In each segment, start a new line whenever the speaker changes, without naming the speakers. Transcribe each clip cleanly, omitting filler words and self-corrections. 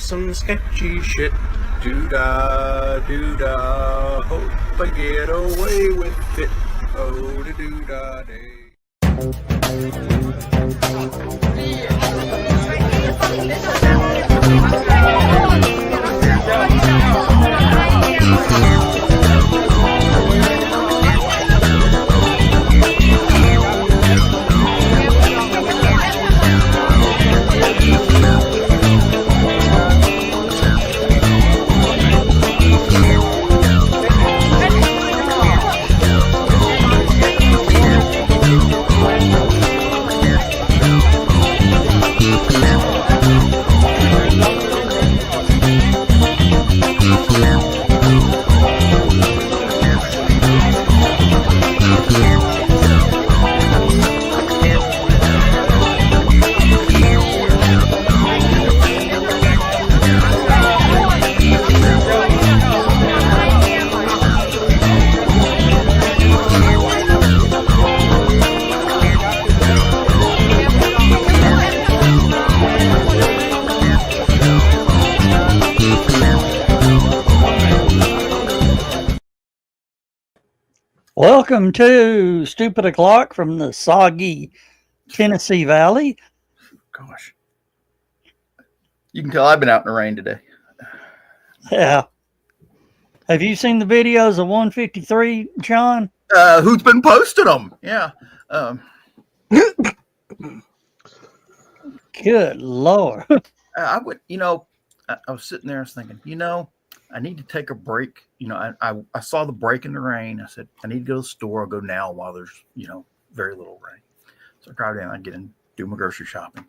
some sketchy shit. Doo-dah, doo-dah, hope I get away with it. Oh, the doo-dah day.
Welcome to Stupid O'Clock from the soggy Tennessee Valley.
Gosh. You can tell I've been out in the rain today.
Yeah. Have you seen the videos of 153, John?
Who's been posting them? Yeah.
Good Lord.
I would, I was sitting there, I was thinking, I need to take a break. I saw the break in the rain. I said, I need to go to the store. I'll go now while there's, very little rain. So I drive down, I get in, do my grocery shopping.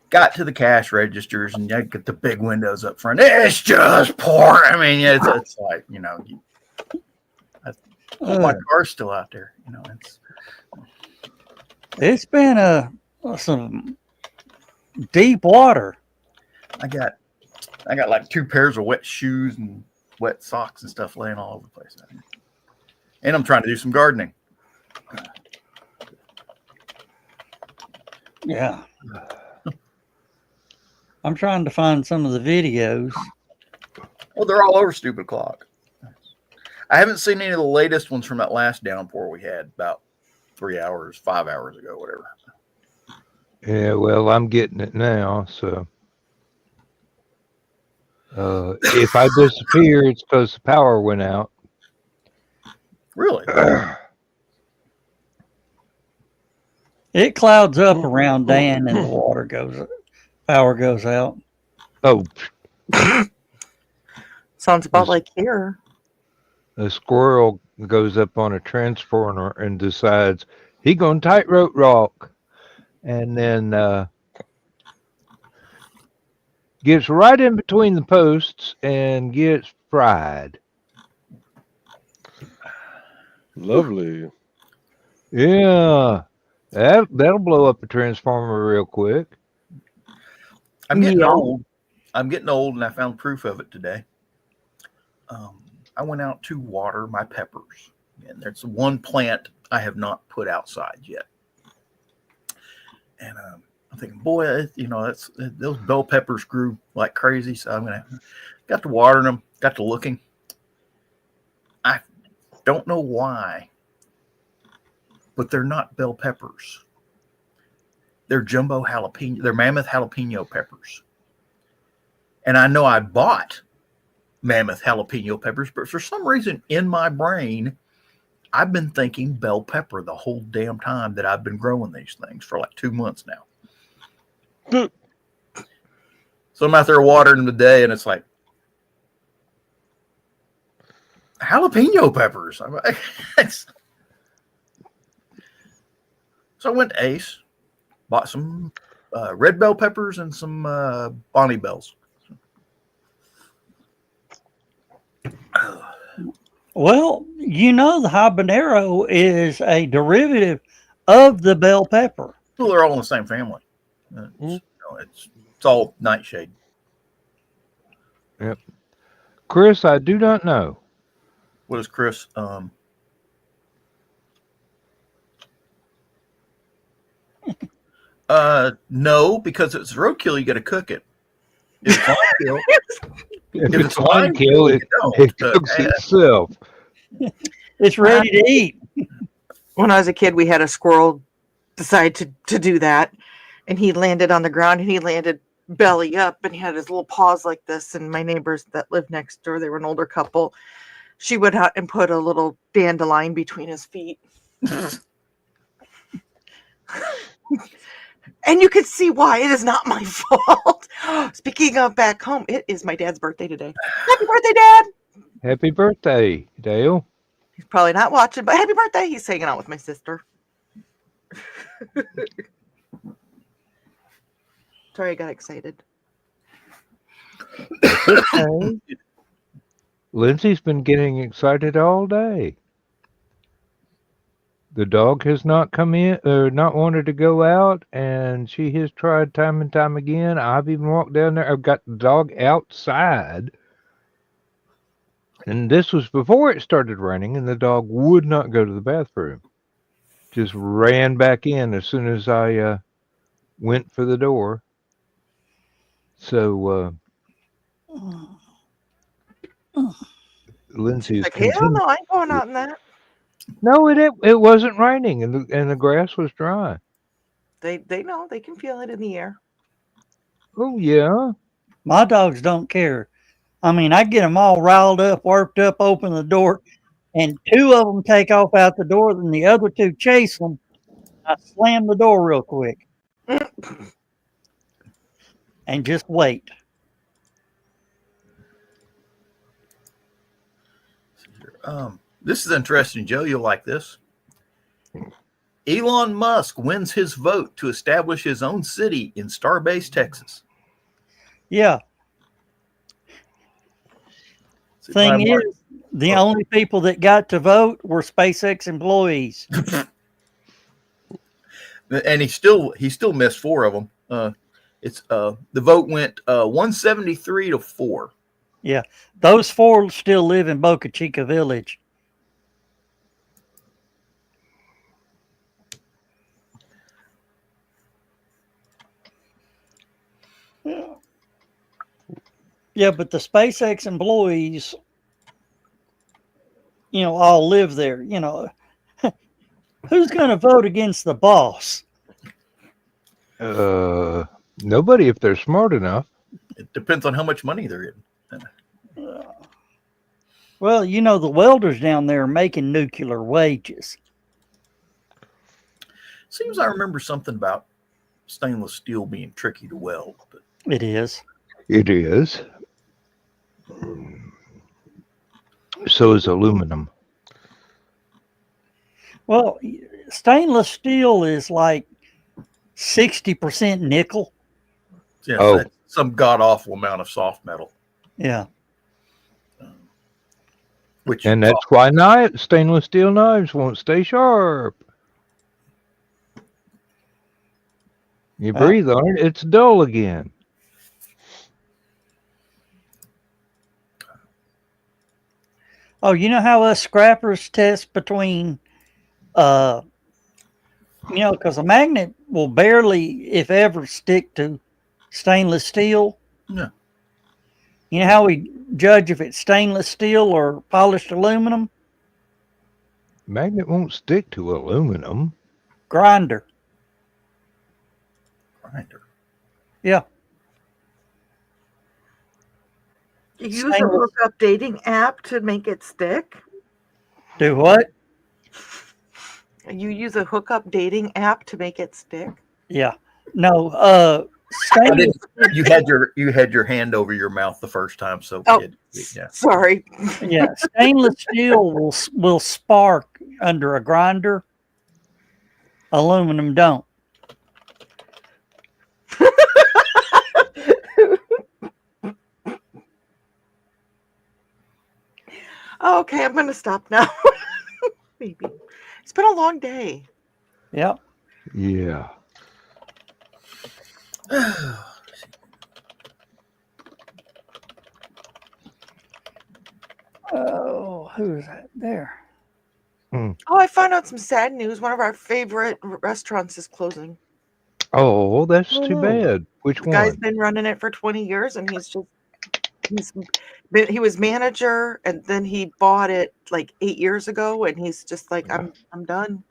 Got to the cash registers and I get the big windows up front. It's just pouring. I mean, it's like, my car's still out there.
It's been some deep water.
I got like 2 pairs of wet shoes and wet socks and stuff laying all over the place. And I'm trying to do some gardening.
Yeah. I'm trying to find some of the videos.
Well, they're all over Stupid Clock. I haven't seen any of the latest ones from that last downpour we had about 5 hours ago, whatever.
Yeah, well, I'm getting it now, so. If I disappear, it's because the power went out.
Really?
It clouds up around Dan and the power goes out.
Oh.
Sounds about like here.
A squirrel goes up on a transformer and decides he gonna tightrope rock, and then gets right in between the posts and gets fried.
Lovely.
Yeah, that'll blow up a transformer real quick.
I'm getting old. And I found proof of it today. I went out to water my peppers, and there's one plant I have not put outside yet. And I'm thinking, boy, those bell peppers grew like crazy. So got to watering them, got to looking. I don't know why, but they're not bell peppers. They're jumbo jalapeno. They're mammoth jalapeno peppers. And I know I bought mammoth jalapeno peppers, but for some reason in my brain, I've been thinking bell pepper the whole damn time that I've been growing these things for like 2 months now. So I'm out there watering them today, and it's like jalapeno peppers. So I went to Ace, bought some red bell peppers and some Bonnie bells.
Well, the habanero is a derivative of the bell pepper.
Well, they're all in the same family. It's all nightshade.
Yep. Chris, I do not know.
What is Chris? No, because it's roadkill. You got to cook it. If it's line kill,
If
if
it's line kill,
you
it
don't.
cooks itself.
It's ready to eat.
When I was a kid, we had a squirrel decide to do that, and he landed on the ground, and he landed belly up, and he had his little paws like this. And my neighbors that lived next door, they were an older couple. She went out and put a little dandelion between his feet. And you could see why. It is not my fault. Speaking of back home, it is my dad's birthday today. Happy birthday, Dad!
Happy birthday, Dale.
He's probably not watching, but happy birthday. He's hanging out with my sister. Sorry, I got excited.
Okay. Lindsay's been getting excited all day. The dog has not come in or not wanted to go out, and she has tried time and time again. I've even walked down there. I've got the dog outside. And this was before it started raining, and the dog would not go to the bathroom. Just ran back in as soon as I went for the door. So Lindsay is
Like, hell no, I ain't going out in that.
No, it wasn't raining, and the grass was dry.
They know, they can feel it in the air.
Oh yeah.
My dogs don't care. I mean, I get them all riled up, worked up, open the door, and two of them take off out the door, then the other two chase them. I slam the door real quick and just wait.
This is interesting, Joe. You'll like this. Elon Musk wins his vote to establish his own city in Starbase, Texas.
Yeah. Thing is, the only people that got to vote were SpaceX employees.
And he still missed 4 of them. The vote went 173-4.
Yeah, those 4 still live in Boca Chica Village. Yeah, but the SpaceX employees, all live there. Who's going to vote against the boss?
Nobody if they're smart enough.
It depends on how much money they're getting.
Well, the welders down there are making nuclear wages.
Seems I remember something about stainless steel being tricky to weld. But
It is.
It is. So is aluminum.
Well, stainless steel is like 60% nickel.
yeah,
Oh.
that's some god awful amount of soft metal.
Yeah.
And that's why stainless steel knives won't stay sharp. You breathe on it, it's dull again.
Oh, you know how us scrappers test between, because a magnet will barely, if ever, stick to stainless steel.
Yeah.
You know how we judge if it's stainless steel or polished aluminum?
Magnet won't stick to aluminum.
Grinder.
Grinder.
Yeah.
You use a hookup dating app to make it stick?
Do what?
You use a hookup dating app to make it stick?
Yeah. No, stainless.
You had your hand over your mouth the first time, so yeah.
Sorry.
Yeah, stainless steel will spark under a grinder. Aluminum don't.
Okay, I'm going to stop now. Maybe. It's been a long day.
Yep.
Yeah.
Oh, who is that there?
Oh, I found out some sad news. One of our favorite restaurants is closing.
Oh, that's
Oh,
too
no.
bad. Which
The guy's
one?
been running it for 20 years, and he was manager, and then he bought it like 8 years ago, and he's just like, I'm done.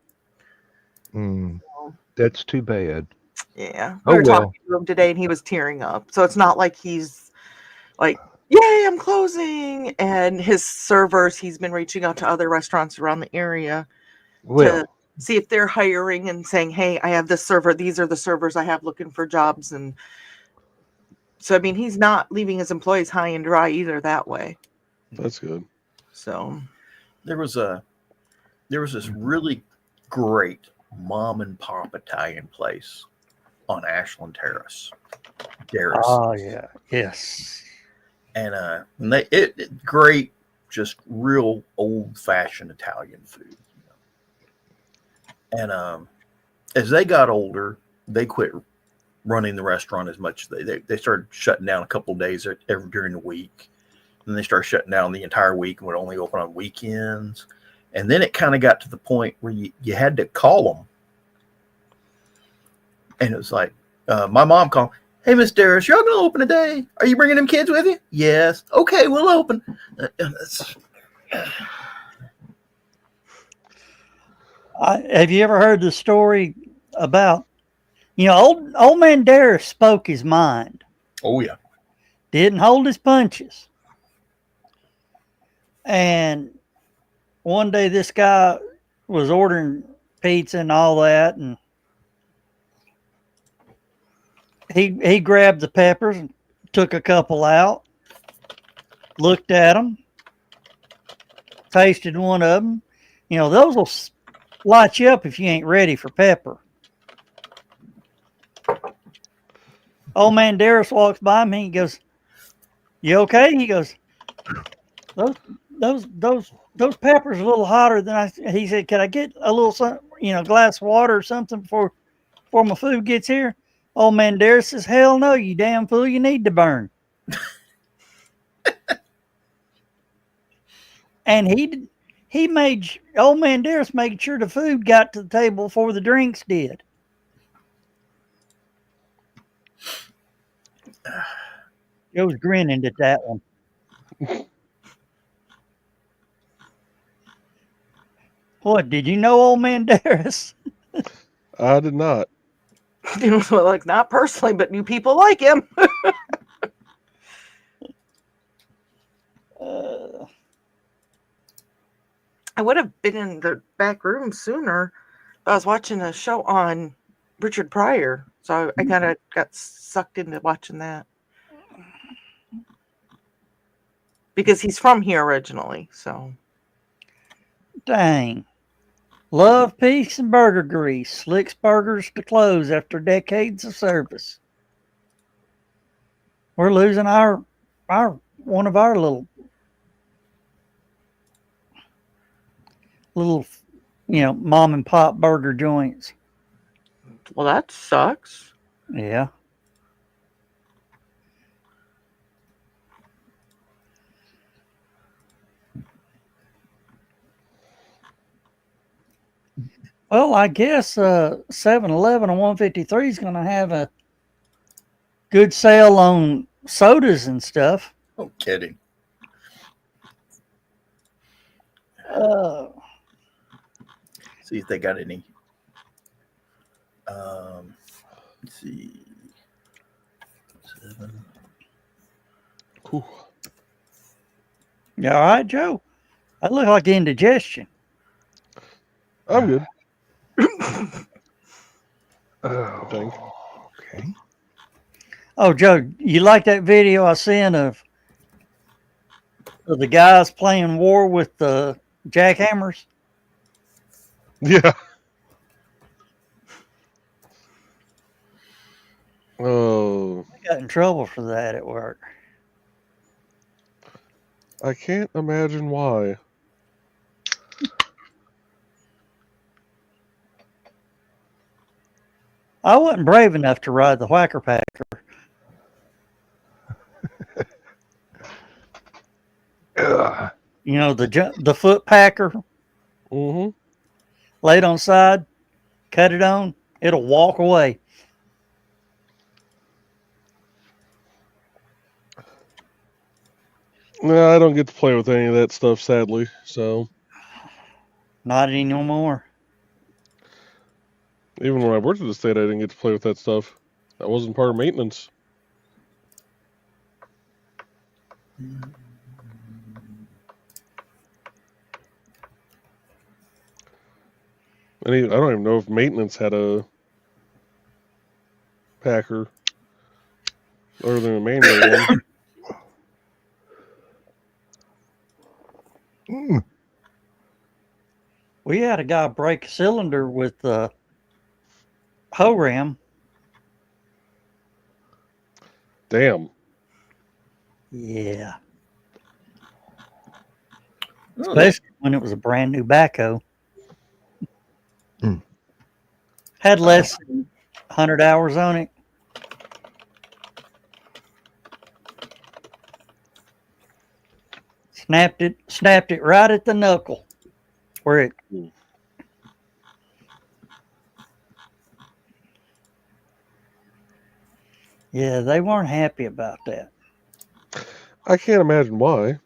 Mm,
So,
that's too bad.
yeah, we
Oh
were talking
well.
to him today, and he was tearing up. So it's not like he's like, "Yay, I'm closing!" And his servers, he's been reaching out to other restaurants around the area to
Well,
see if they're hiring and saying, "Hey, I have this server. These are the servers I have looking for jobs." And so, I mean, he's not leaving his employees high and dry either that way.
That's good.
So,
There was this really great mom and pop Italian place on Ashland Terrace. Darris.
Oh yeah, yes.
And it great, just real old fashioned Italian food. And as they got older, they quit running the restaurant as much. They started shutting down a couple of days during the week. And they started shutting down the entire week and would only open on weekends. And then it kind of got to the point where you had to call them. And it was like, my mom called, "Hey, Miss Darris, y'all going to open today? Are you bringing them kids with you?" "Yes." "Okay, we'll open."
Have you ever heard the story about, old man Darris spoke his mind,
Oh, yeah.
didn't hold his punches. And one day this guy was ordering pizza and all that, and he grabbed the peppers and took a couple out, looked at them, tasted one of them. Those will light you up if you ain't ready for pepper. Old man Darris walks by me. He goes, "You okay?" He goes, those peppers are a little hotter than I. He said, "Can I get a little glass of water or something before my food gets here?" Old man Darris says, "Hell no, you damn fool! You need to burn." And old man Darris made sure the food got to the table before the drinks did. I was grinning at that one. What, did you know old man Darris?
I did not.
like, not personally, but new people like him. I would have been in the back room sooner. I was watching a show on Richard Pryor, so I kind of got sucked into watching that because he's from here originally. So,
Dang. Love, peace, and burger grease. Slicks burgers to close after decades of service. We're losing our one of our little mom and pop burger joints.
well, that sucks.
Yeah. Well, I guess 7-Eleven on 153 is going to have a good sale on sodas and stuff.
No kidding. See if they got any. Let's see. 7.
Cool.
You all right, Joe? That look like indigestion.
I'm good.
Oh,
Think.
okay.
Oh, Joe, you like that video I sent of the guys playing war with the jackhammers?
Yeah. Oh,
I got in trouble for that at work.
I can't imagine why.
I wasn't brave enough to ride the Whacker Packer.
Ugh.
The foot packer,
Mm-hmm.
laid on side, cut it on, it'll walk away.
No, I don't get to play with any of that stuff, sadly. So
Not any no more.
even when I worked at the state, I didn't get to play with that stuff. That wasn't part of maintenance. I don't even know if maintenance had a Packer other than a manual one.
Mm.
We had a guy break a cylinder with the hoe ram.
Damn.
Yeah.
Oh,
Especially when it was a brand new backhoe.
Mm.
Had less than 100 hours on it. Snapped it right at the knuckle where it. Yeah, they weren't happy about that.
I can't imagine why.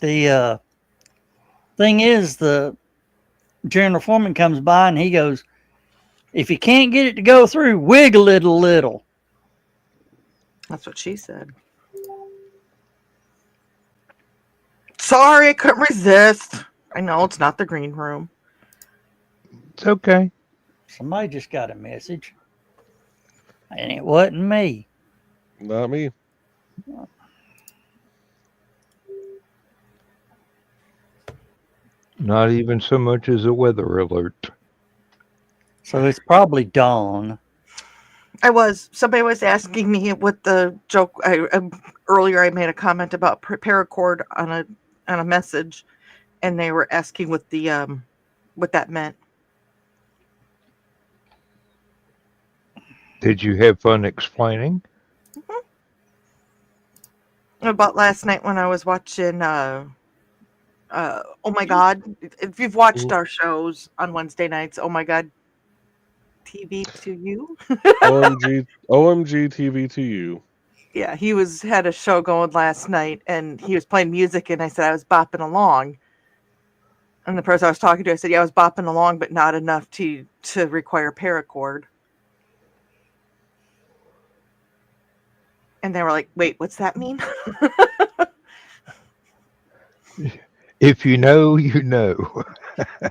The thing is, the general foreman comes by and he goes, "If you can't get it to go through, wiggle it a little."
That's what she said. Sorry, I couldn't resist. I know it's not the green room.
It's okay.
Somebody just got a message, and it wasn't me.
Not me.
Not even so much as a weather alert.
So it's probably Dawn.
Somebody was asking me what the joke. Earlier I made a comment about paracord on a message, and they were asking what that meant.
Did you have fun explaining?
About last night when I was watching. Oh my God! If you've watched our shows on Wednesday nights, oh my God, TV to you.
OMG TV to you.
Yeah, he had a show going last night, and he was playing music, and I said I was bopping along. And the person I was talking to, I said, yeah, I was bopping along, but not enough to require paracord. And they were like, wait, what's that mean?
If you know, you know.
I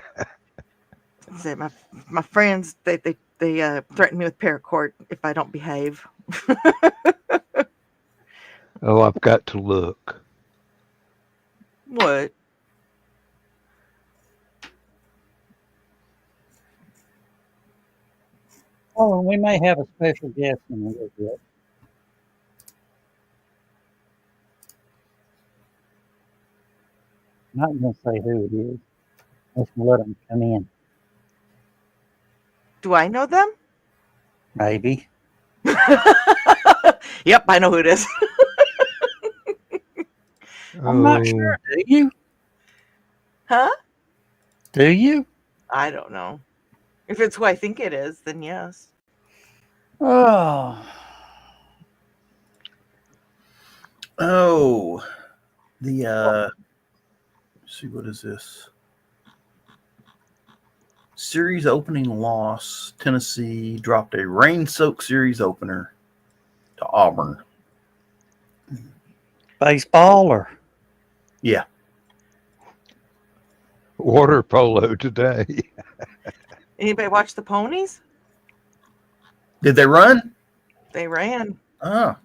said, my friends, they threaten me with paracord if I don't behave.
Oh, I've got to look.
What?
Oh, and we may have a special guest in a little bit. I'm not going to say who it is. Let's let them come in.
Do I know them?
Maybe.
Yep, I know who it is.
I'm not sure. Do you?
Huh?
Do you?
I don't know. If it's who I think it is, then yes.
Oh.
Oh, let's see, what is this? Series opening loss. Tennessee dropped a rain-soaked series opener to Auburn.
Baseball or?
Yeah.
Water polo today.
Anybody watch the ponies?
Did they run?
They ran.
Oh,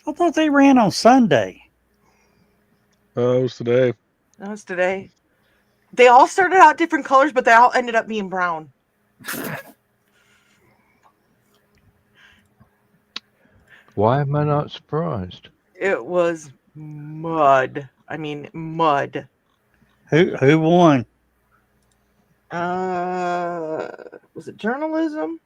I thought they ran on Sunday.
It was today.
That was today. They all started out different colors, but they all ended up being brown.
Why am I not surprised?
It was mud. I mean, mud.
Who won?
Was it journalism?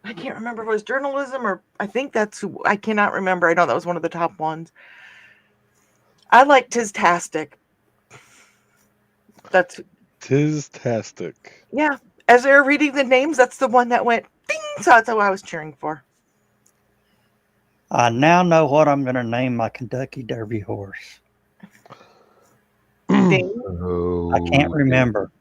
I can't remember if it was journalism or I think that's who. I cannot remember. I know that was one of the top ones. I like Tistastic. That's
Tistastic.
yeah. As they were reading the names, that's the one that went Ding! So that's what I was cheering for.
I now know what I'm going to name my Kentucky Derby horse.
Ding.
Oh,
I can't remember.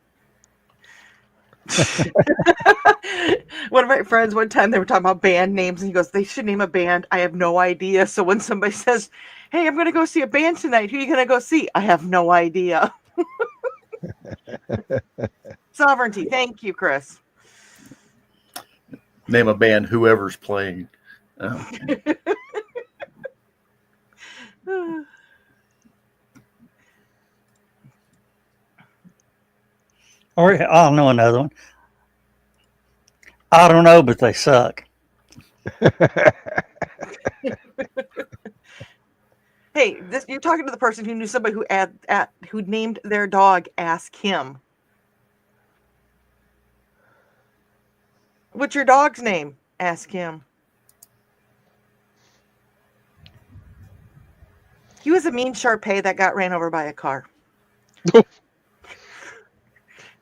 One of my friends, one time they were talking about band names, and he goes, "They should name a band. I have no idea." So when somebody says, "Hey, I'm going to go see a band tonight. Who are you going to go see?" I have no idea. Sovereignty. Thank you, Chris.
Name a band, whoever's playing.
Or I'll know another one. I don't know, but they suck.
Hey, you're talking to the person who knew somebody who named their dog Ask Him. What's your dog's name? Ask Him. He was a mean Shar-Pei that got ran over by a car.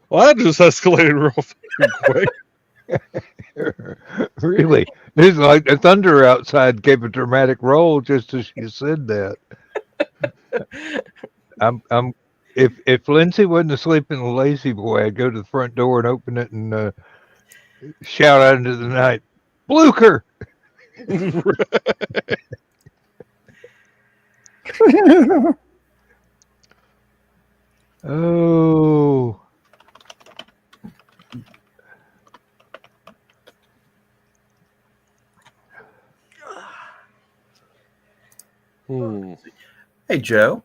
Well, that just escalated real quick.
Really? It's like the thunder outside gave a dramatic roll just as you said that. If Lindsay wasn't asleep in the lazy boy, I'd go to the front door and open it and shout out into the night, "Blucher!" Oh.
Hey, Joe.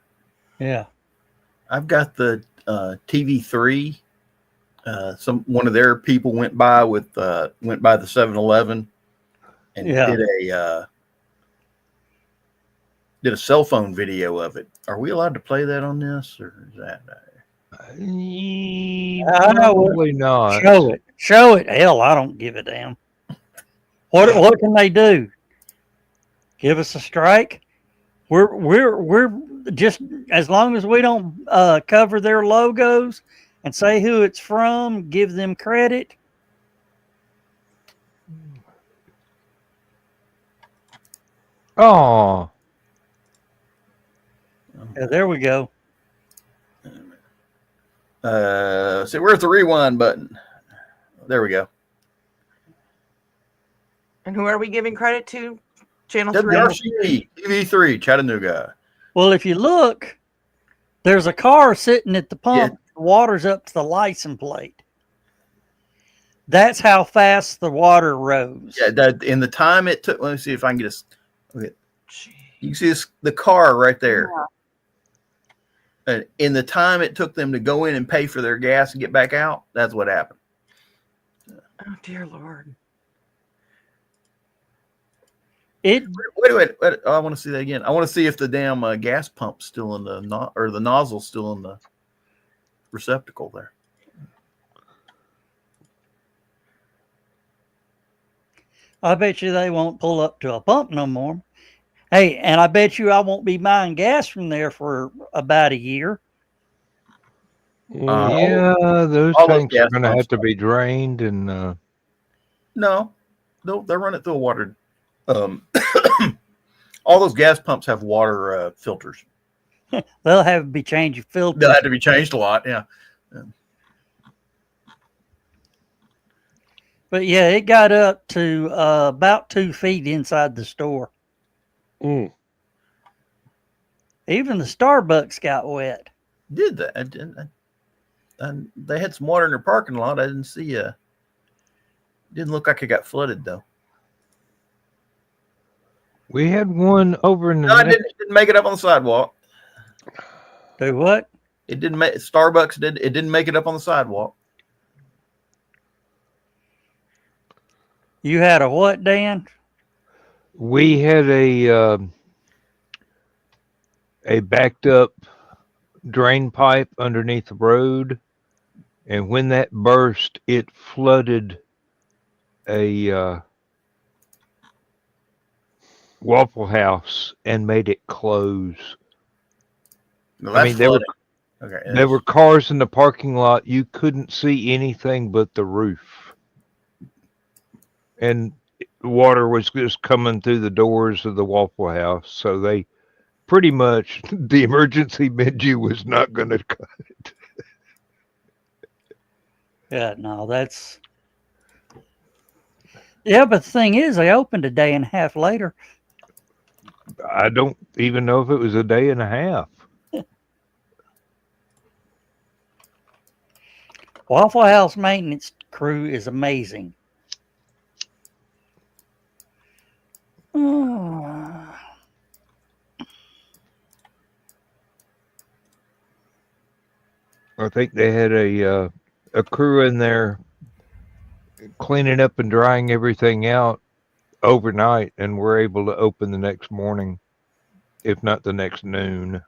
Yeah.
I've got the TV3. One of their people went by the 7-Eleven and did a cell phone video of it. Are we allowed to play that on this, or is that?
Probably not.
Show it. Hell, I don't give a damn. What can they do? Give us a strike? We're just, as long as we don't cover their logos and say who it's from, give them credit.
Oh.
Yeah, there we go.
So where's the rewind button? There we go.
And who are we giving credit to? Channel 3?
WRCP, TV3, Chattanooga.
Well, if you look, there's a car sitting at the pump. The water's up to the license plate. That's how fast the water rose.
Yeah, that in the time it took. Let me see if I can get this. Okay. You can see the car right there.
Yeah.
And in the time it took them to go in and pay for their gas and get back out, that's what happened.
Oh, dear Lord.
Wait. I want to see that again. I want to see if the damn gas pump's still in the nozzle's still in the receptacle there.
I bet you they won't pull up to a pump no more. Hey, and I bet you I won't be buying gas from there for about a year.
Yeah, those tanks are going to have to be drained and.
No, they'll run it through a water. All those gas pumps have water filters.
They'll have to be changed filters.
They'll have to be changed a lot. Yeah.
But yeah, it got up to about 2 feet inside the store.
Mm.
Even the Starbucks got wet.
Did that? And they had some water in their parking lot. I didn't see. Didn't look like it got flooded though.
We had one over in the.
No, it didn't make it up on the sidewalk.
Do what?
It didn't make Starbucks did. It didn't make it up on the sidewalk.
You had a what, Dan?
We had a backed up drain pipe underneath the road, and when that burst, it flooded a Waffle House and made it close.
No,
I mean, there were cars in the parking lot. You couldn't see anything but the roof. and water was just coming through the doors of the Waffle House. So they pretty much, the emergency menu was not going to cut it.
Yeah, no, that's. Yeah, but the thing is, they opened a day and a half later.
I don't even know if it was a day and a half.
Waffle House maintenance crew is amazing. Oh.
I think they had a crew in there cleaning up and drying everything out overnight, and were able to open the next morning, if not the next noon.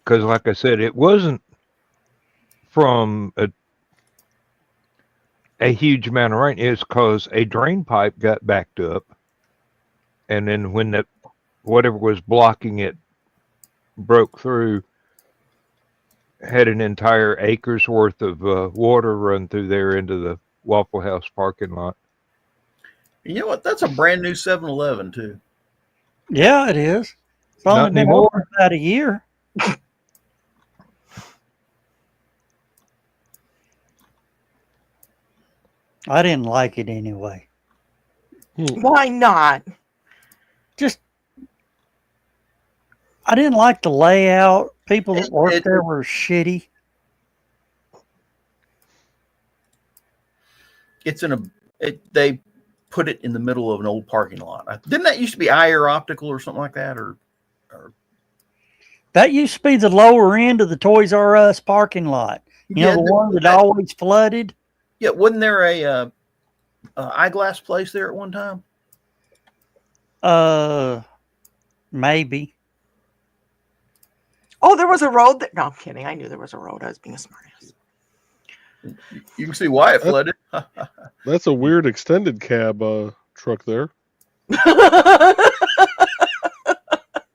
Because, like I said, it wasn't from a huge amount of rain. It's because a drain pipe got backed up, and then when that whatever was blocking it broke through, had an entire acre's worth of water run through there into the Waffle House parking lot.
You know what? That's a brand new 7-Eleven too.
Yeah, it is. It's only
Not
been
anymore.
open about a year. I didn't like it anyway.
Why not?
Just, I didn't like the layout. People that worked there were shitty.
It's they put it in the middle of an old parking lot. Didn't that used to be IR Optical or something like that? Or
That used to be the lower end of the Toys R Us parking lot. You know, the one that always flooded?
Yeah, wasn't there a eyeglass place there at one time?
Maybe.
Oh, there was a road that. No, I'm kidding. I knew there was a road. I was being a smartass.
You can see why it flooded.
That's a weird extended cab truck there.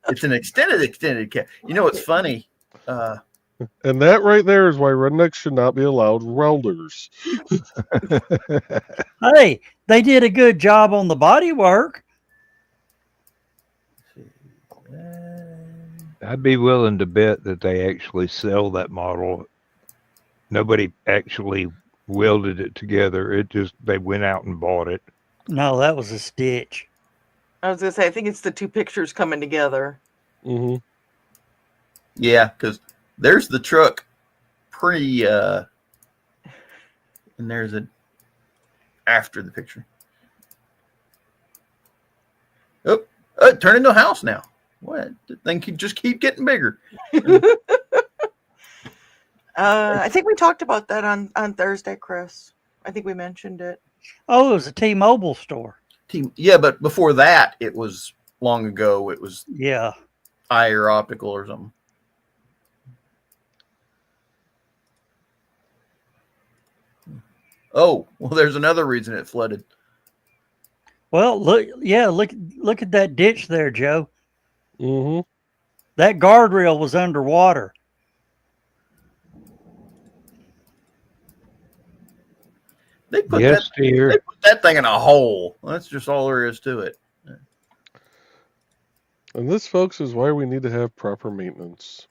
It's an extended cab. You know what's funny?
And that right there is why rednecks should not be allowed welders.
Hey, they did a good job on the body work.
I'd be willing to bet that they actually sell that model. Nobody actually welded it together. It just, they went out and bought it.
No, that was a stitch.
I was gonna say, I think it's the two pictures coming together.
Mm-hmm.
Yeah, because there's the truck and there's a after the picture. Oh, it turned into a house now. What? The thing could just keep getting bigger.
I think we talked about that on Thursday, Chris. I think we mentioned it.
Oh, it was a T-Mobile store.
Yeah, but before that, it was long ago. It was
Yeah.
IR Optical or something. Oh, well, there's another reason it flooded.
Well, look at that ditch there, Joe.
Mm-hmm.
That guardrail was underwater.
They put
Yes, dear.
They put that thing in a hole. That's just all there is to it.
And this, folks, is why we need to have proper maintenance.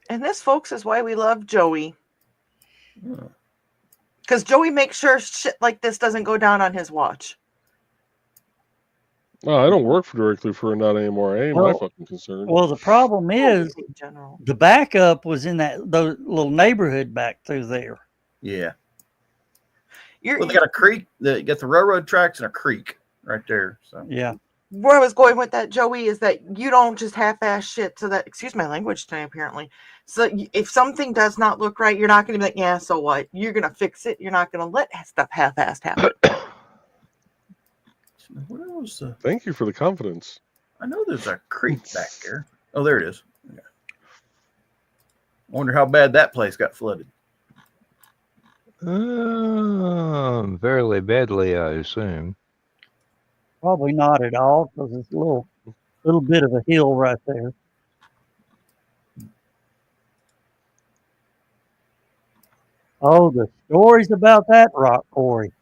And this, folks, is why we love Joey. Because Joey makes sure shit like this doesn't go down on his watch.
Oh, I don't work directly for Not Anymore. I ain't my fucking concern.
Well, the problem is
In general.
the backup was in that little neighborhood back through there.
Yeah.
You're,
Well, they got a creek. They got the railroad tracks and a creek right there. So
Yeah.
where I was going with that, Joey, is that you don't just half-ass shit. So that, excuse my language today, apparently. So if something does not look right, you're not going to be like, yeah, so what? You're going to fix it. You're not going to let stuff half-assed happen.
where was the?
Thank you for the confidence.
I know there's a creek back there. Oh, there it is. Okay. Wonder how bad that place got flooded.
Fairly badly, I assume.
Probably not at all because it's a little bit of a hill right there. Oh, the stories about that rock quarry.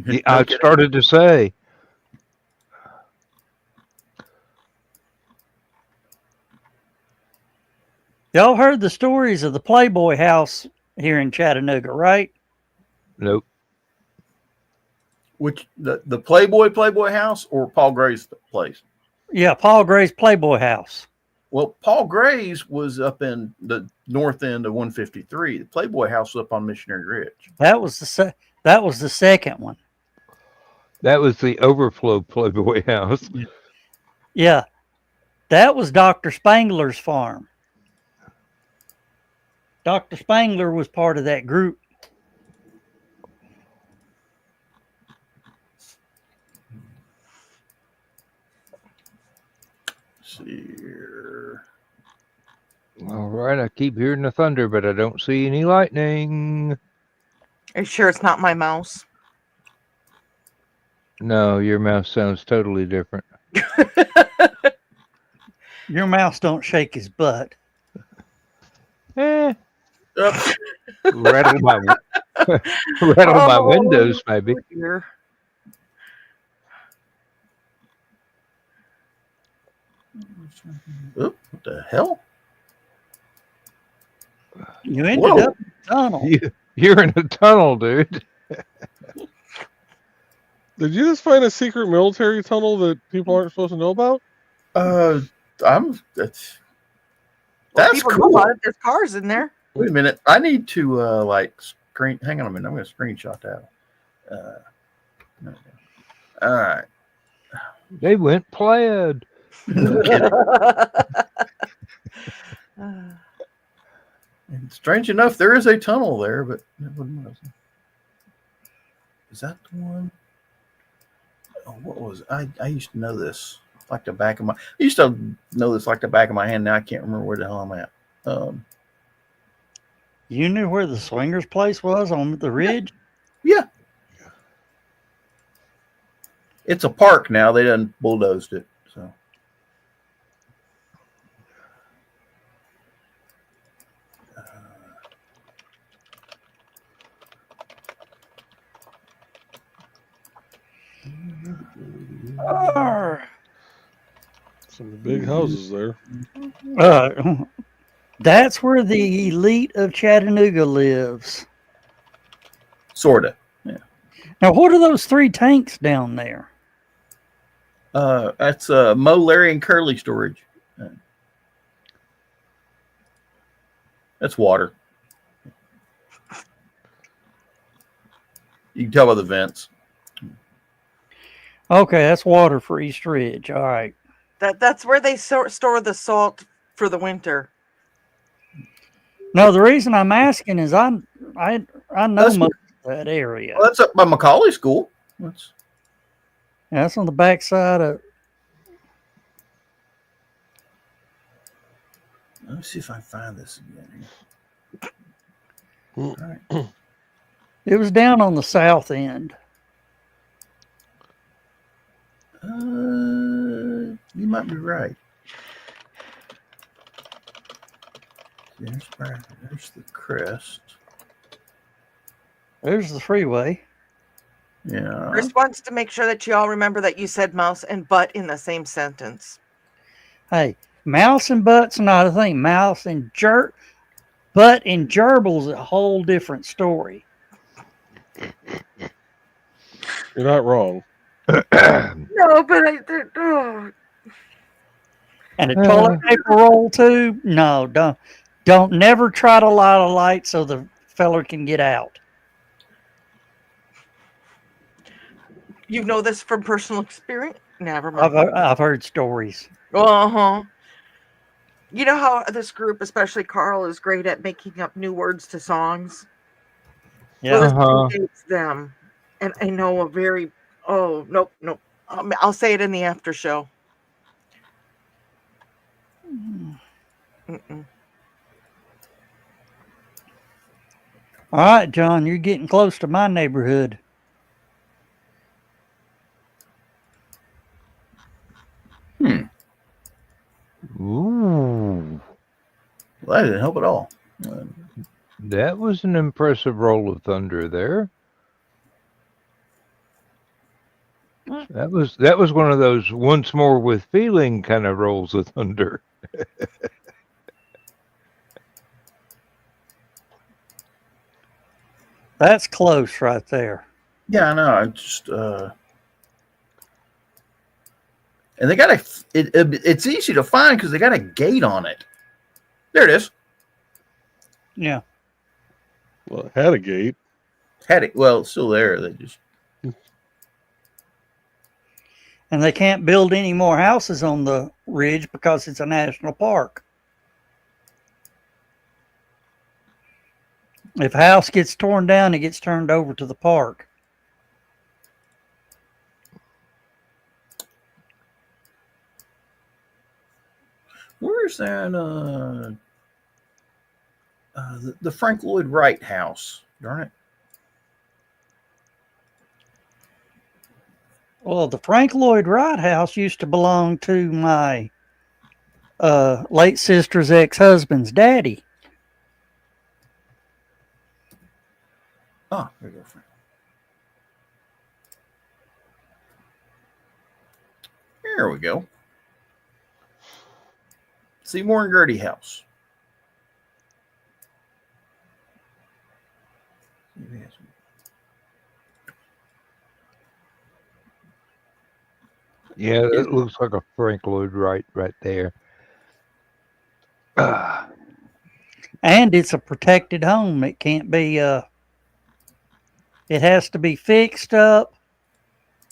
Yeah, I started to say.
Y'all heard the stories of the Playboy house here in Chattanooga, right?
Nope.
Which the Playboy house or Paul Gray's place?
Yeah, Paul Gray's Playboy house.
Well, Paul Gray's was up in the north end of 153. The Playboy house was up on Missionary Ridge.
That was the second one.
That was the overflow Playboy house.
Yeah, that was Dr. Spangler's farm. Dr. Spangler was part of that group.
Let's see here.
All right, I keep hearing the thunder, but I don't see any lightning.
Are you sure it's not my mouse?
No, your mouse sounds totally different.
Your mouse don't shake his butt.
Eh,
Up.
rattle my windows, maybe.
Dear.
Oop, what the hell?
You ended
Whoa.
up in the tunnel.
You're in a tunnel, dude.
Did you just find a secret military tunnel that people aren't supposed to know about?
That's
Well, people know
cool.
about it. There's cars in there.
Wait a minute. I need to hang on a minute. I'm going to screenshot that. All right.
They went plaid.
No kidding. And strange enough, there is a tunnel there, but is that the one? Oh, what was I used to know this like the back of my. I used to know this like the back of my hand. Now I can't remember where the hell I'm at.
You knew where the swingers place was on the ridge?
Yeah. It's a park now. They done bulldozed it. So.
Some big houses there.
That's where the elite of Chattanooga lives.
Sorta. Yeah.
Now, what are those three tanks down there?
That's Mo, Larry, and Curly storage. That's water. You can tell by the vents.
Okay, that's water for East Ridge. All right.
That's where they store the salt for the winter.
No, the reason I'm asking is I know
That's-
most of that area.
Well, that's up by Macaulay School.
That's on the backside of.
Let me see if I can find this again. All right.
It was down on the south end.
You might be right. There's the crest.
There's the freeway.
Yeah.
Chris wants to make sure that you all remember that you said mouse and butt in the same sentence.
Hey, mouse and butt's not a thing. Mouse and butt and gerbils a whole different story.
You're not wrong.
No, but oh.
And a toilet paper roll too? No, don't never try to light a light so the feller can get out.
You know this from personal experience? Never mind.
I've heard stories.
Uh-huh. You know how this group, especially Carl, is great at making up new words to songs?
Yeah.
Well, this predates them. And I know a very... Oh, nope. I'll say it in the after show. Mm-mm.
All right, John, you're getting close to my neighborhood.
Ooh,
Well, that didn't help at all.
that was an impressive roll of thunder there. That was one of those once more with feeling kind of rolls of thunder.
That's close right there.
Yeah, I know. I just and they got it's easy to find because they got a gate on it. There it is.
Yeah.
Well, it had a gate.
Had it. Well, it's still there. They just
And they can't build any more houses on the ridge because it's a national park. If a house gets torn down, it gets turned over to the park.
where's that? The Frank Lloyd Wright house. Darn it.
Well, the Frank Lloyd Wright house used to belong to my late sister's ex-husband's daddy.
Oh, there you go. Frank. There we go. Seymour and Gertie house.
Yeah, it looks like a Frank Lloyd Wright right there.
And it's a protected home. It can't be, it has to be fixed up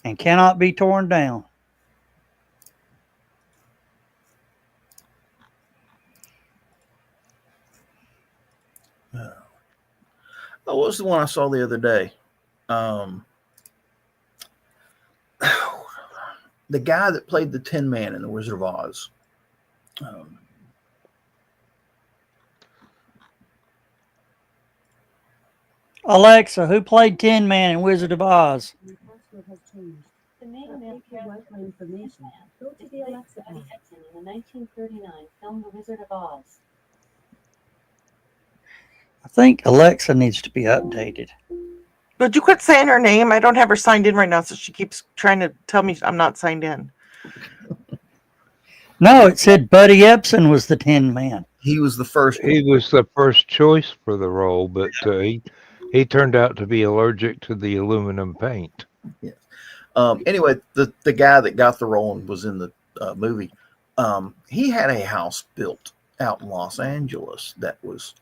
and cannot be torn down.
Oh, what was the one I saw the other day? The guy that played the Tin Man in The Wizard of Oz.
Alexa, who played Tin Man in Wizard of Oz?
Your password has changed. To make your Wi-Fi information, go to the Alexa app. In the 1939 film The Wizard of Oz.
I think Alexa needs to be updated.
Would you quit saying her name? I don't have her signed in right now, so she keeps trying to tell me I'm not signed in.
No, it said Buddy Epson was the Tin Man.
He was the first.
He was the first choice for the role, but he turned out to be allergic to the aluminum paint.
Yes. Anyway, the guy that got the role and was in the movie, he had a house built out in Los Angeles that was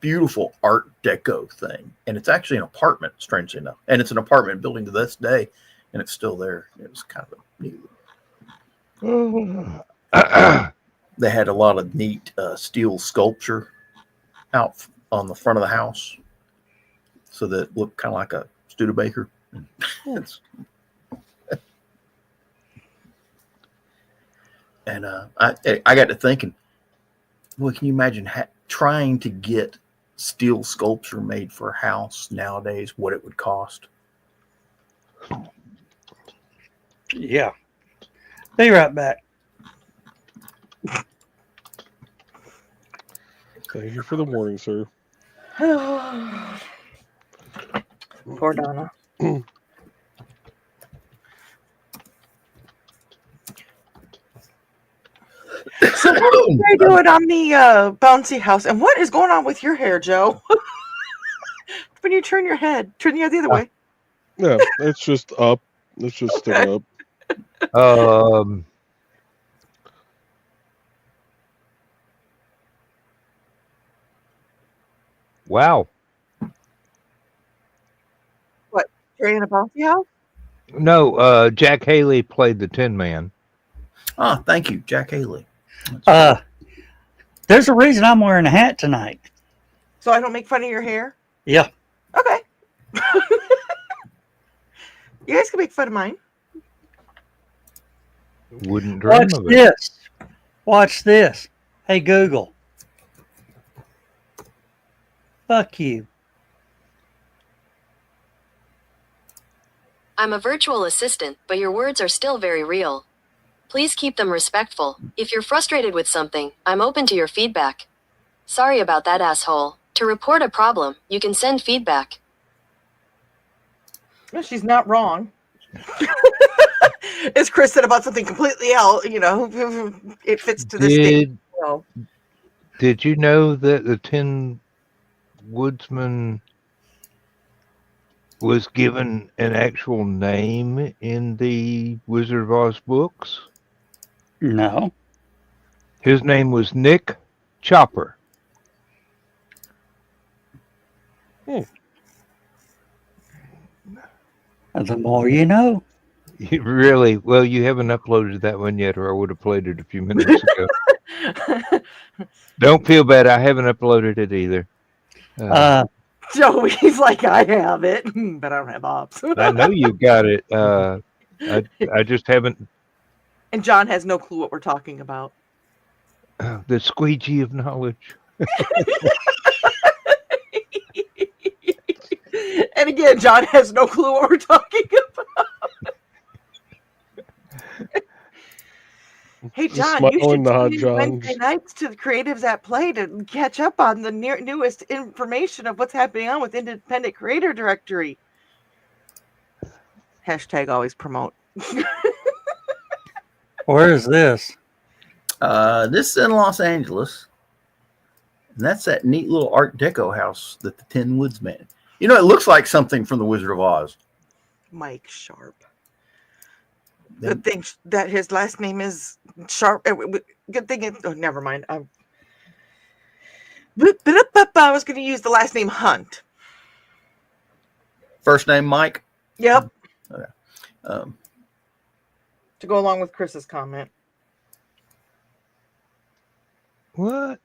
beautiful Art Deco thing, and it's actually an apartment, strangely enough, and it's an apartment building to this day, and it's still there. It was kind of a neat. They had a lot of neat steel sculpture out on the front of the house, so that it looked kind of like a Studebaker. And I got to thinking, well, can you imagine trying to get steel sculpture made for a house nowadays, what it would cost?
Yeah. Be right back.
Thank you for the warning, sir.
Poor Donna. So what are you doing on the bouncy house? And what is going on with your hair, Joe? When you turn your head, turn the other way.
Yeah, it's just up. It's just sticking up.
Wow.
What? You're in a bouncy house?
No, Jack Haley played the Tin Man.
Oh, thank you, Jack Haley.
There's a reason I'm wearing a hat tonight.
So I don't make fun of your hair?
Yeah.
Okay. You guys can make fun of mine.
Wouldn't dream
Watch
of it.
this. Watch this. Hey, Google. Fuck you.
I'm a virtual assistant, but your words are still very real. Please keep them respectful. If you're frustrated with something, I'm open to your feedback. Sorry about that, asshole. To report a problem, you can send feedback.
No, she's not wrong. As Chris said about something completely else, it fits to this thing. So,
Did you know that the Tin Woodsman was given an actual name in the Wizard of Oz books?
No.
His name was Nick Chopper.
The more you know.
Really? Well, you haven't uploaded that one yet, or I would have played it a few minutes ago. Don't feel bad. I haven't uploaded it either.
Joey's like, I have it, but I don't have ops.
I know you got it. I just haven't.
And John has no clue what we're talking about.
The squeegee of knowledge.
And again, John has no clue what we're talking about. Hey, John, you should
nod,
tune in
John.
Wednesday nights to the Creatives at Play to catch up on the newest information of what's happening on with Independent Creator Directory. Hashtag always promote.
Where is this?
This is in Los Angeles. And that's that neat little Art Deco house that the Tin Woods made. You know, it looks like something from the Wizard of Oz.
Mike Sharp. Good thing that his last name is Sharp. Good thing. Never mind. I was going to use the last name Hunt.
First name Mike?
Yep.
Okay.
To go along with Chris's comment.
What?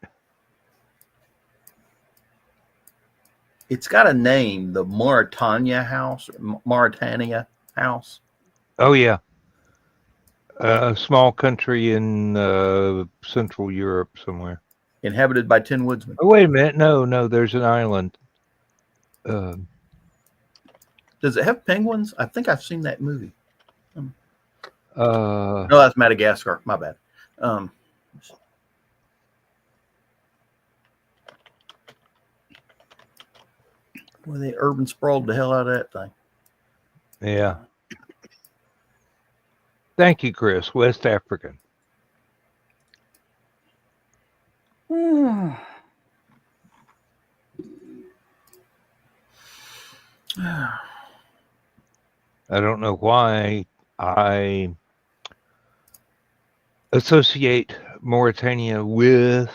It's got a name, the Mauritania House. Mauritania House.
Oh, yeah. A small country in Central Europe somewhere.
Inhabited by Tin Woodsmen.
Oh, wait a minute. No, there's an island.
Does it have penguins? I think I've seen that movie. No, that's Madagascar. My bad. Well, they urban sprawled the hell out of that thing.
Yeah. Thank you, Chris. West African.
Hmm.
I don't know why I associate Mauritania with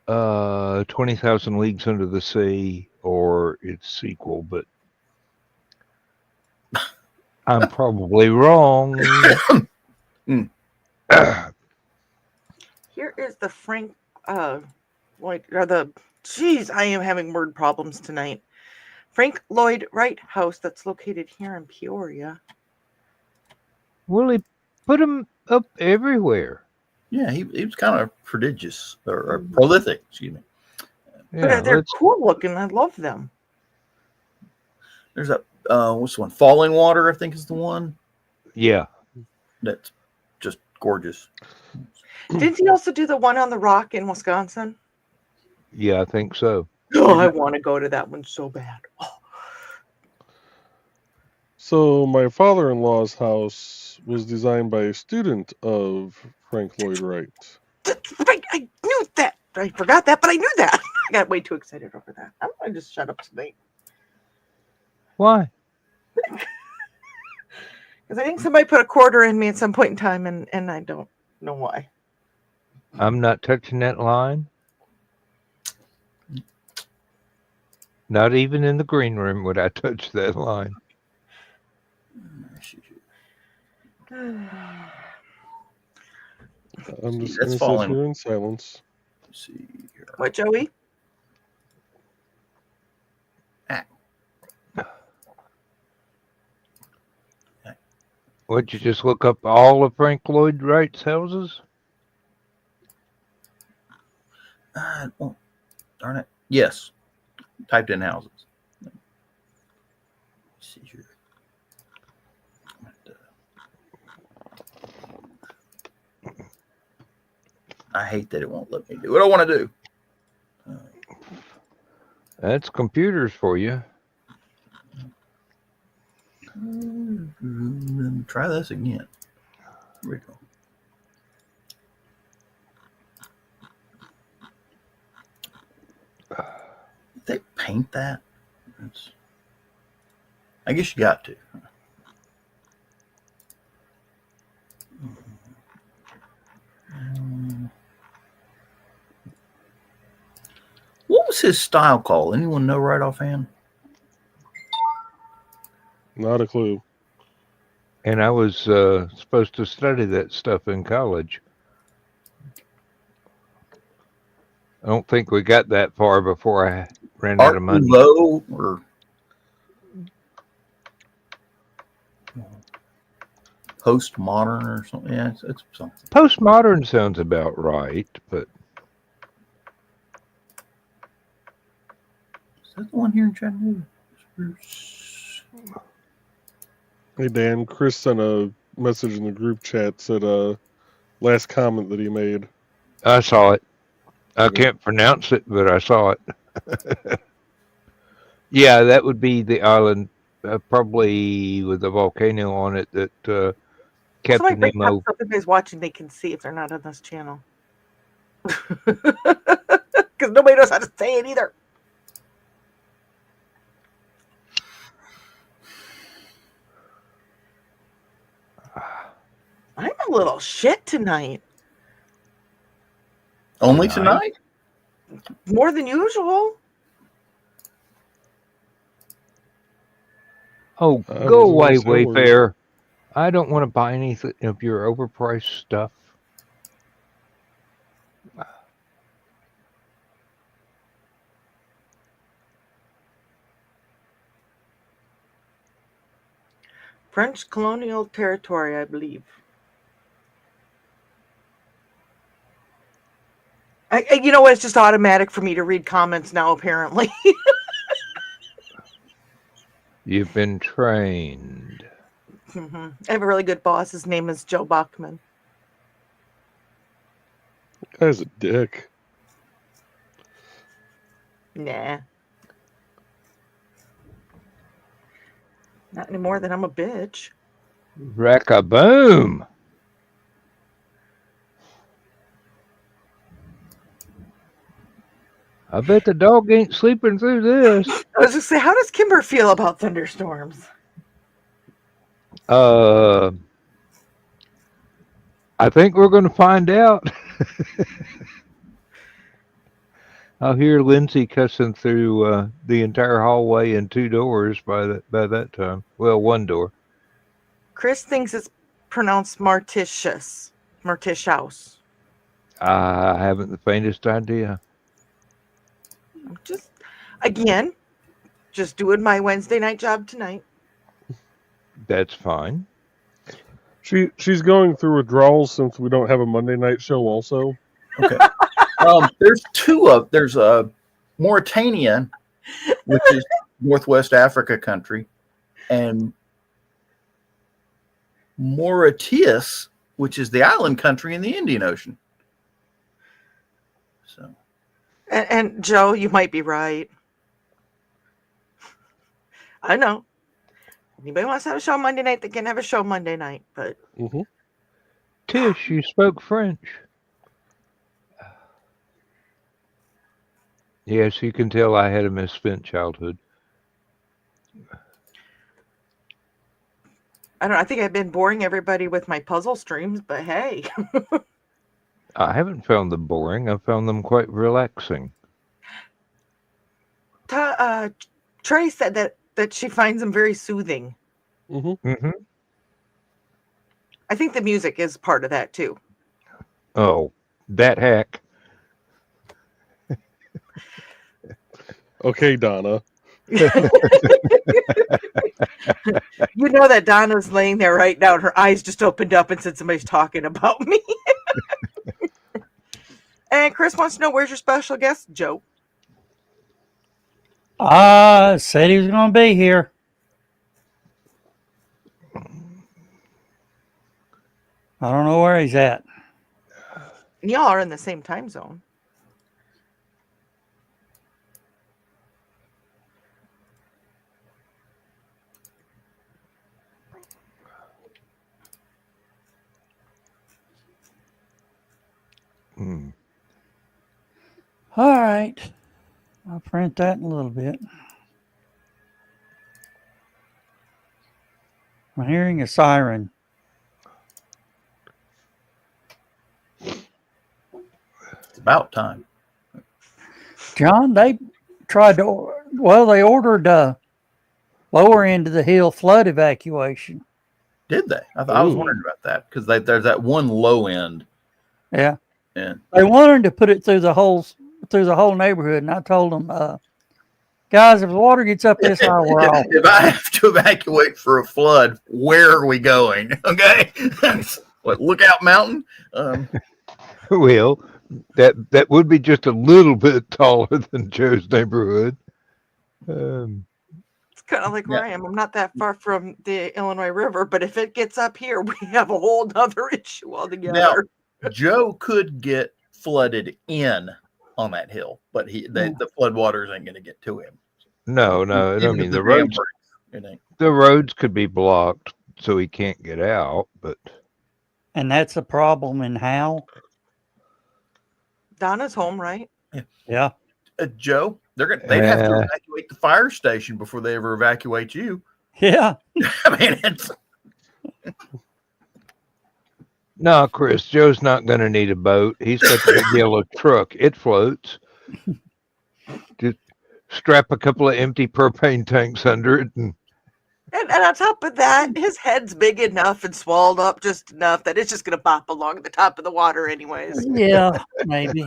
20,000 Leagues Under the Sea or its sequel, but I'm probably wrong.
Here is the Frank Lloyd, or the geez, I am having word problems tonight. Frank Lloyd Wright House that's located here in Peoria.
Well, he put them up everywhere.
Yeah, he was kind of prodigious or prolific, excuse me.
Yeah,
But they're cool looking. I love them.
There's a what's the one? Falling Water, I think is the one.
Yeah.
That's just gorgeous.
Didn't he also do the one on the rock in Wisconsin?
Yeah, I think so.
Oh, I want to go to that one so bad. Oh.
So my father-in-law's house was designed by a student of Frank Lloyd Wright.
That's right. I knew that. I forgot that, but I knew that. I got way too excited over that. I just shut up tonight.
Why?
Because I think somebody put a quarter in me at some point in time, and I don't know why.
I'm not touching that line. Not even in the green room would I touch that line.
I'm just
That's
going to sit
falling.
here in silence.
Let's see here.
What, Joey?
Would you just look up all of Frank Lloyd Wright's houses?
Well, darn it. Yes. Typed in houses. Let's see here. I hate that it won't let me do what I want to do.
That's computers for you.
try this again. Here we go. Did they paint that? I guess you got to. What was his style called? Anyone know right offhand?
Not a clue.
And I was supposed to study that stuff in college. I don't think we got that far before I ran out
Art
of money.
Nouveau or postmodern or something? Yeah, it's something.
Postmodern sounds about right, but
Is that the one here in Chattanooga?
Hey Dan, Chris sent a message in the group chat, said last comment that he made.
I saw it. I
Okay.
can't pronounce it, but I saw it. Yeah, that would be the island, probably with a volcano on it that
Somebody
Captain
bring
Nemo.
up so if anybody's watching, they can see if they're not on this channel. Because nobody knows how to say it either. I'm a little shit tonight.
Only tonight?
More than usual.
Oh,
I
go
was
away,
gonna say,
Wayfair. I don't want to buy anything of your overpriced stuff.
French colonial territory, I believe. You know what? It's just automatic for me to read comments now, apparently.
You've been trained.
I have a really good boss. His name is Joe Bachman.
that guy's a dick.
Nah. Not any more than I'm a bitch.
Rack-a-boom. I bet the dog ain't sleeping through this.
I was just saying, how does Kimber feel about thunderstorms?
I think we're going to find out. I'll hear Lindsay cussing through the entire hallway and 2 doors by that time. Well, 1 door.
Chris thinks it's pronounced Martitius. Martitius.
I haven't the faintest idea.
I'm just, again, just doing my Wednesday night job tonight.
That's fine.
She's going through withdrawals since we don't have a Monday night show also.
Okay. There's two of there's a Mauritania, which is Northwest Africa country, and Mauritius, which is the island country in the Indian Ocean. So
And Joe, you might be right. I know. Anybody wants to have a show Monday night, they can have a show Monday night. But
Mm-hmm.
Tish, you spoke French. Yes, you can tell I had a misspent childhood.
I don't know. I think I've been boring everybody with my puzzle streams, but hey.
I haven't found them boring. I found them quite relaxing.
Trey said that she finds them very soothing.
Mm-hmm.
Mm-hmm.
I think the music is part of that too.
Oh, that hack.
Okay, Donna.
You know that Donna's laying there right now and her eyes just opened up and said somebody's talking about me. And Chris wants to know, where's your special guest, Joe?
Said he was going to be here. I don't know where he's at.
And y'all are in the same time zone.
All right. I'll print that in a little bit. I'm hearing a siren.
It's about time.
John, they tried to, they ordered lower end of the hill flood evacuation.
Did they? I was wondering about that because there's that one low end.
Yeah.
And
They wanted to put it through the whole neighborhood, and I told them, guys, if the water gets up this high, we're off.
if I have to evacuate for a flood, where are we going? Okay. What, Lookout Mountain?
Well, that would be just a little bit taller than Joe's neighborhood.
It's kind of like where I am. I'm not that far from the Illinois River, but if it gets up here, we have a whole other issue altogether.
Now, Joe could get flooded in on that hill, but the flood waters ain't going to get to him.
No. I
Even
mean,
if
the
dam
roads,
breaks, it ain't.
the roads could be blocked so he can't get out, but
And that's a problem in how?
Donna's home, right?
Yeah.
Joe, they'd have to evacuate the fire station before they ever evacuate you.
Yeah.
I mean, it's
no, Chris, Joe's not going to need a boat. He's got the big yellow truck. It floats. Just strap a couple of empty propane tanks under it. And
on top of that, his head's big enough and swallowed up just enough that it's just going to pop along the top of the water anyways.
Yeah, maybe.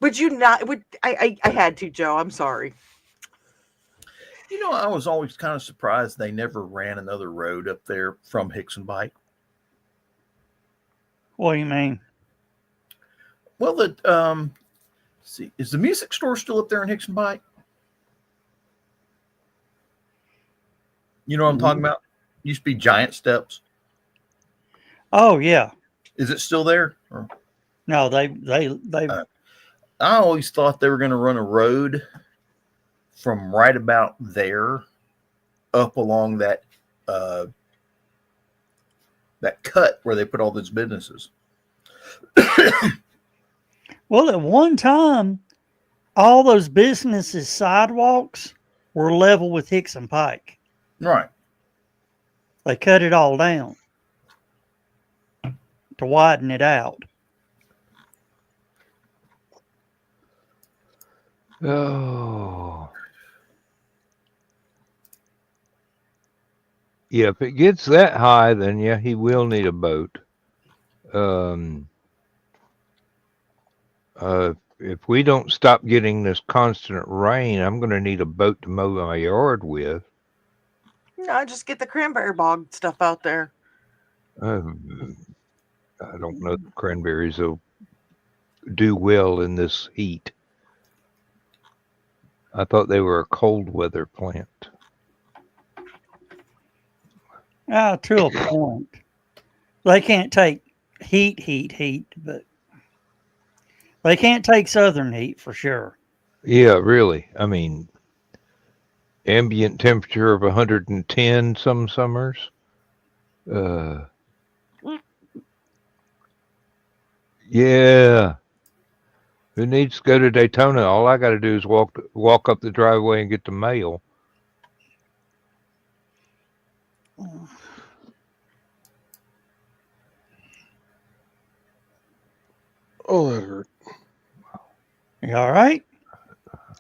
Would you not? I had to, Joe. I'm sorry.
I was always kind of surprised they never ran another road up there from Hickson Bike.
What do you mean?
Well, see, is the music store still up there in Hickson Bike? You know what I'm talking about? Used to be Giant Steps.
Oh, yeah.
Is it still there? Or?
No, they
I always thought they were going to run a road from right about there up along that cut where they put all those businesses.
Well, at one time, all those businesses' sidewalks were level with Hickson Pike.
Right.
They cut it all down to widen it out.
oh, yeah. If it gets that high, then yeah, he will need a boat. If we don't stop getting this constant rain, I'm going to need a boat to mow my yard with.
No, just get the cranberry bog stuff out there.
I don't know if cranberries will do well in this heat. I thought they were a cold weather plant.
To a point. They can't take heat, but they can't take southern heat for sure.
Yeah, really. I mean, ambient temperature of 110 some summers. Yeah. Who needs to go to Daytona? All I got to do is walk up the driveway and get the mail.
Oh, that hurt.
You all right?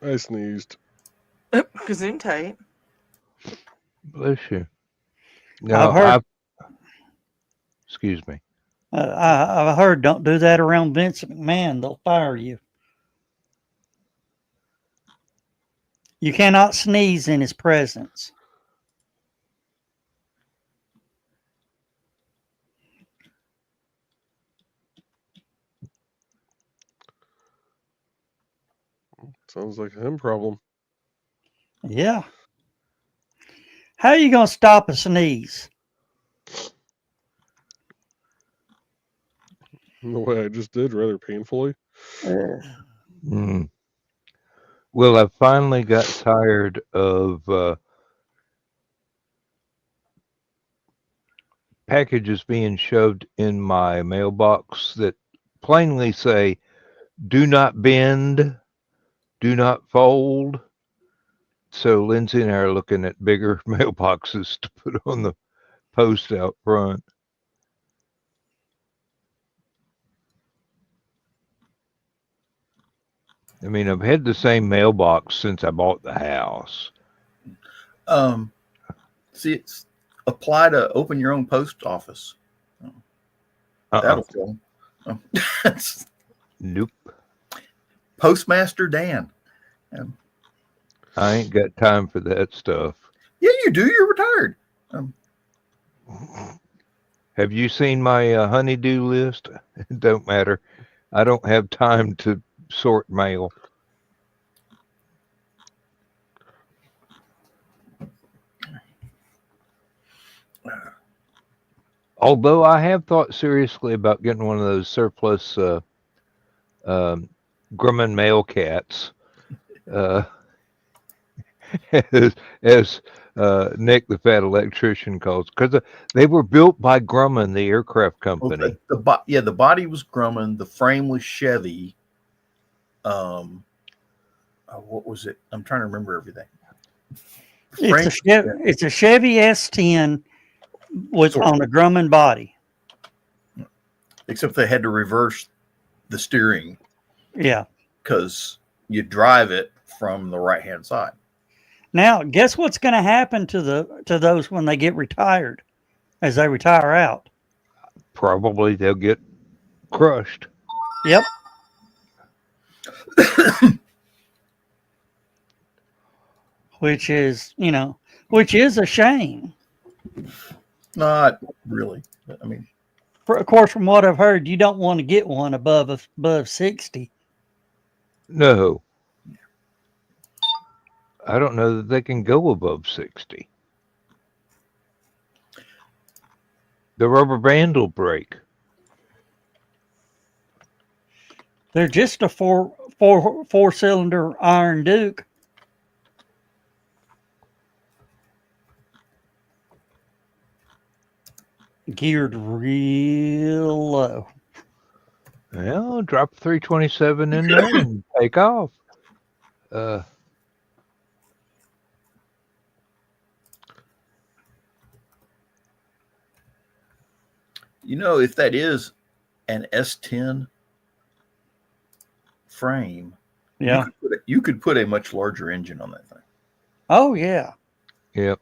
I sneezed.
Gesundheit.
Bless you.
I've heard.
Excuse me.
I've heard don't do that around Vincent McMahon. They'll fire you. You cannot sneeze in his presence.
Sounds like a him problem.
Yeah. How are you going to stop a sneeze?
The way I just did, rather painfully.
Well, I finally got tired of packages being shoved in my mailbox that plainly say, "Do not bend, do not fold." So Lindsay and I are looking at bigger mailboxes to put on the post out front. I mean, I've had the same mailbox since I bought the house.
See, it's apply to open your own post office. That'll fill 'em.
Nope.
Postmaster Dan.
I ain't got time for that stuff.
Yeah, you do. You're retired.
Have you seen my honeydew list? It don't matter. I don't have time to sort mail. Although I have thought seriously about getting one of those surplus Grumman mail cats, as Nick the Fat Electrician calls, because they were built by Grumman, the aircraft company.
Well, the body was Grumman, the frame was Chevy. What was it? I'm trying to remember everything.
It's a Chevy S10 with on a Grumman body.
Except they had to reverse the steering.
Yeah.
Because you drive it from the right hand side.
Now, guess what's going to happen to those when they get retired, as they retire out?
Probably they'll get crushed.
Yep. Which is a shame.
Not really. I mean,
of course, from what I've heard, you don't want to get one above 60.
No. I don't know that they can go above 60. The rubber band will break.
They're just a four-cylinder Iron Duke. Geared real low.
Well, drop 327 in there and take off.
If that is an S10 frame,
yeah,
you could put a much larger engine on that thing.
Oh yeah.
Yep.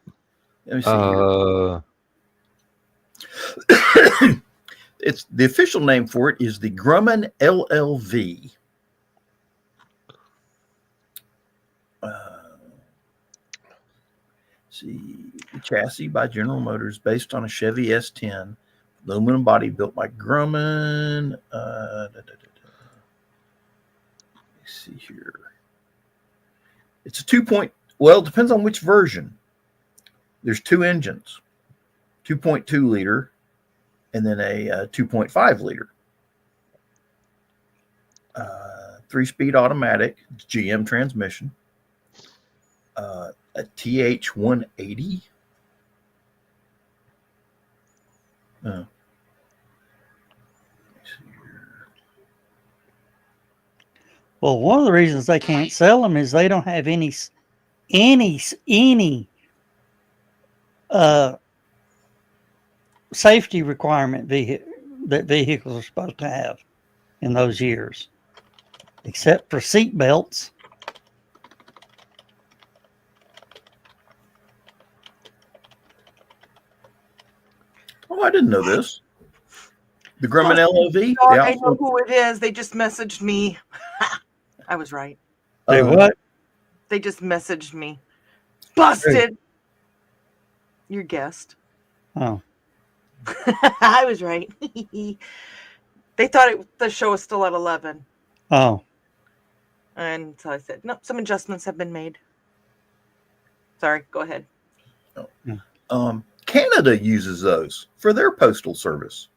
Let me see here. It's the official name for it is the Grumman LLV. See, the chassis by General Motors based on a Chevy S10, aluminum body built by Grumman. Let's see here. It's a 2. Well, it depends on which version. There's two engines, 2.2 liter, and then a 2.5 liter. 3-speed automatic, GM transmission. A TH180.
Well, one of the reasons they can't sell them is they don't have any safety requirement that vehicles are supposed to have in those years, except for seat belts.
Oh, I didn't know this. The Grumman LLV?
I know who it is. They just messaged me. I was right.
They what?
They just messaged me. Busted. Your guest.
Oh.
I was right. They thought the show was still at 11.
Oh.
And so I said, no, some adjustments have been made. Sorry, go ahead.
Canada uses those for their postal service.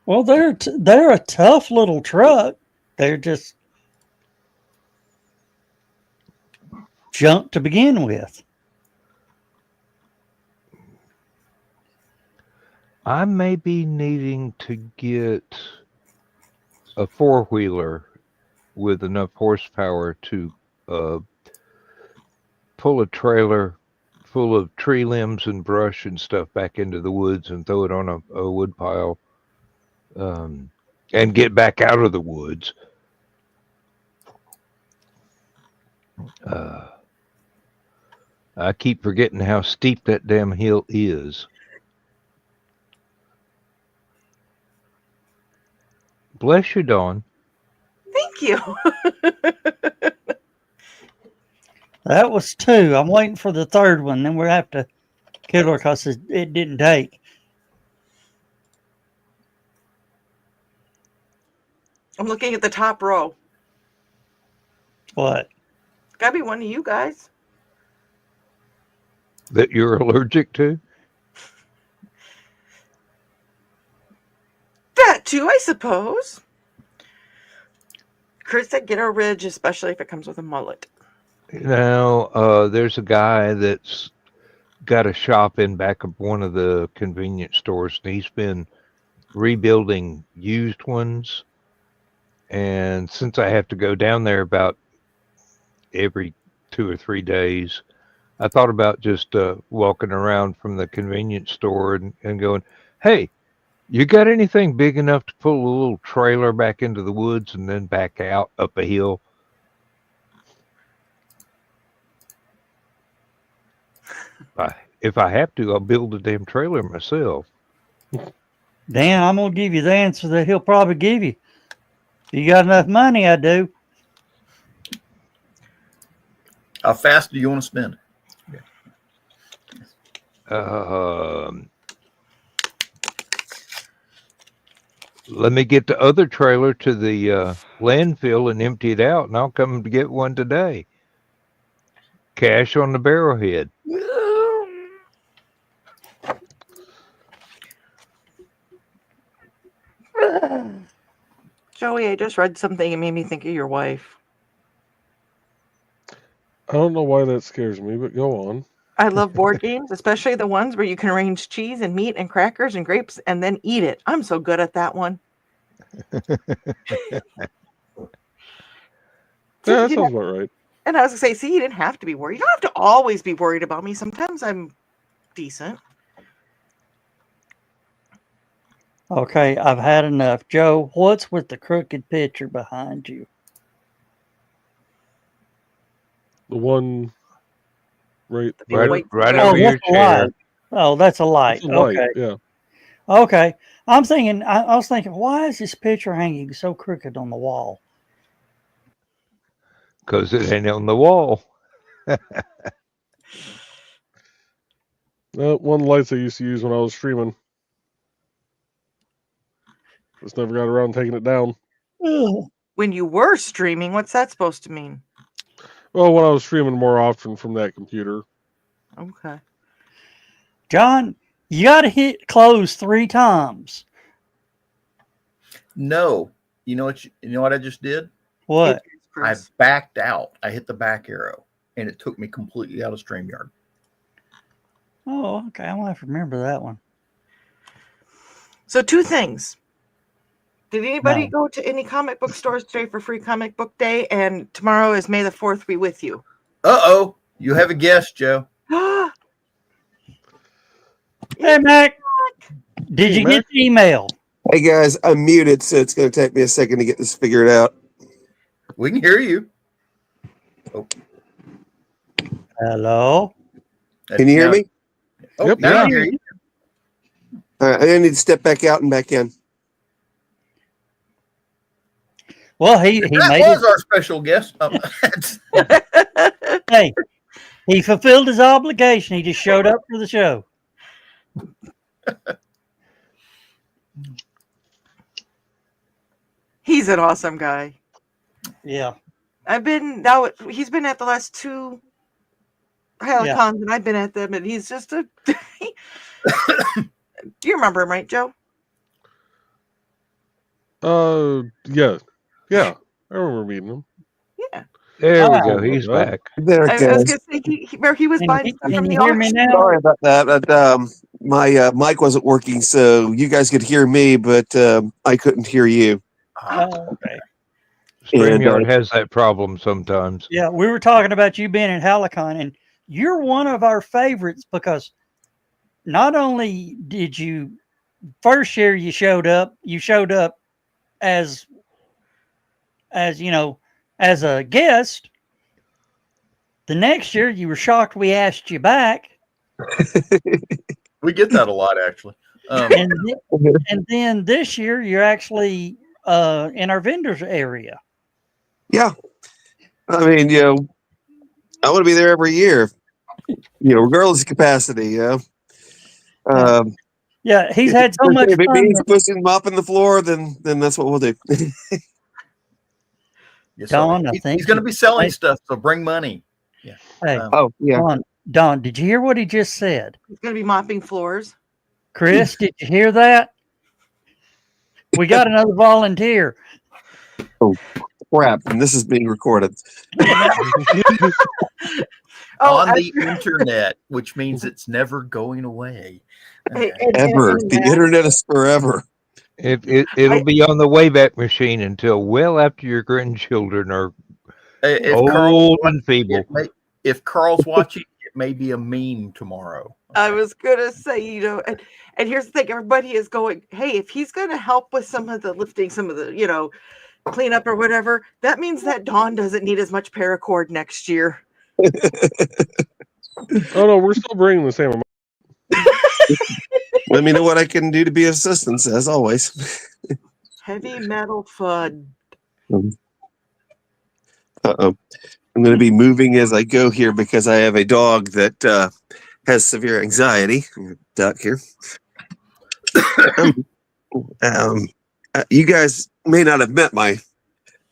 Well, they're a tough little truck. They're just junk to begin with.
I may be needing to get a 4-wheeler with enough horsepower to pull a trailer full of tree limbs and brush and stuff back into the woods and throw it on a wood pile, and get back out of the woods. I keep forgetting how steep that damn hill is. Bless you, Dawn.
Thank you.
That was 2. I'm waiting for the 3rd one. Then we'll have to kill her because it didn't take.
I'm looking at the top row.
What?
Gotta be one of you guys.
That you're allergic to?
That too, I suppose. Chris said get a ridge, especially if it comes with a mullet.
Now, there's a guy that's got a shop in back of one of the convenience stores, and he's been rebuilding used ones. And since I have to go down there about every 2 or 3 days, I thought about just walking around from the convenience store and going, hey, you got anything big enough to pull a little trailer back into the woods and then back out up a hill? If I have to, I'll build a damn trailer myself.
Dan, I'm going to give you the answer that he'll probably give you. You got enough money, I do.
How fast do you want to spend?
Let me get the other trailer to the landfill and empty it out, and I'll come to get one today. Cash on the barrelhead.
Joey, I just read something and made me think of your wife.
I don't know why that scares me, but go on.
I love board games, especially the ones where you can arrange cheese and meat and crackers and grapes and then eat it. I'm so good at that one.
Yeah, that sounds about right.
And I was going to say, see, you didn't have to be worried. You don't have to always be worried about me. Sometimes I'm decent.
Okay, I've had enough. Joe, what's with the crooked picture behind you?
The one right
The big
there.
white
Right
square.
over your
that's a light.
chair.
Oh, that's a light.
It's a light,
Okay.
yeah.
Okay. I was thinking, why is this picture hanging so crooked on the wall?
Because it ain't on the wall.
One of the lights I used to use when I was streaming. Just never got around to taking it down.
When you were streaming, what's that supposed to mean?
Well, when I was streaming more often from that computer.
Okay.
John, you got to hit close 3 times.
No. You know what I just did?
What?
I backed out. I hit the back arrow, and it took me completely out of StreamYard.
Oh, okay. I'm going to have to remember that one.
So 2 things. Did anybody
No.
go to any comic book stores today for Free Comic Book Day? And tomorrow is May the 4th be with you.
Uh-oh. You have a guest, Joe.
Hey, Mac. Did you get the email?
Hey guys, I'm muted, so it's going to take me a second to get this figured out.
We can hear you. Oh.
Hello?
Can you hear me?
Oh,
Yep.
now I hear you.
All right, I need to step back out and back in.
Well, he
That
made
was our special guest.
Hey, he fulfilled his obligation. He just showed up for the show.
He's an awesome guy.
Yeah.
He's been at the last 2 Halicons, and I've been at them, and he's just a. Do you remember him, right, Joe?
Yeah. I remember meeting him.
Yeah.
There we
Oh,
go. He's
okay.
back.
There
I
it
was
goes.
going to say he was buying stuff
Can
from
you
the
hear me
auction.
now?
Sorry about that. But, my mic wasn't working, so you guys could hear me, but I couldn't hear you.
Oh, okay.
And,
StreamYard has that problem sometimes.
Yeah, we were talking about you being in Halicon, and you're one of our favorites because not only did you first year you showed up as you know, as a guest. The next year you were shocked we asked you back.
We get that a lot, actually.
And then this year you're actually in our vendors area.
Yeah. I mean, I want to be there every year, regardless of capacity.
Yeah, he's had so much
if it
fun.
means pushing, mopping the floor, then that's what we'll do.
Yes,
Don, I
he's
think
going to be selling stuff, so bring money. Yeah.
Hey,
yeah.
Don, did you hear what he just said?
He's going to be mopping floors.
Chris, did you hear that? We got another volunteer.
Oh, crap. And this is being recorded.
On the internet, which means it's never going away. Okay.
Ever. The internet is forever.
It'll be on the Wayback Machine until well after your grandchildren are old and feeble.
If Carl's watching, it may be a meme tomorrow. Okay.
I was gonna say, and here's the thing: everybody is going, hey, if he's gonna help with some of the lifting, some of the, cleanup or whatever, that means that Dawn doesn't need as much paracord next year.
Oh no, we're still bringing the same amount.
Let me know what I can do to be of assistance, as always.
Heavy metal fud.
Uh-oh. I'm going to be moving as I go here because I have a dog that has severe anxiety. Duck here. You guys may not have met I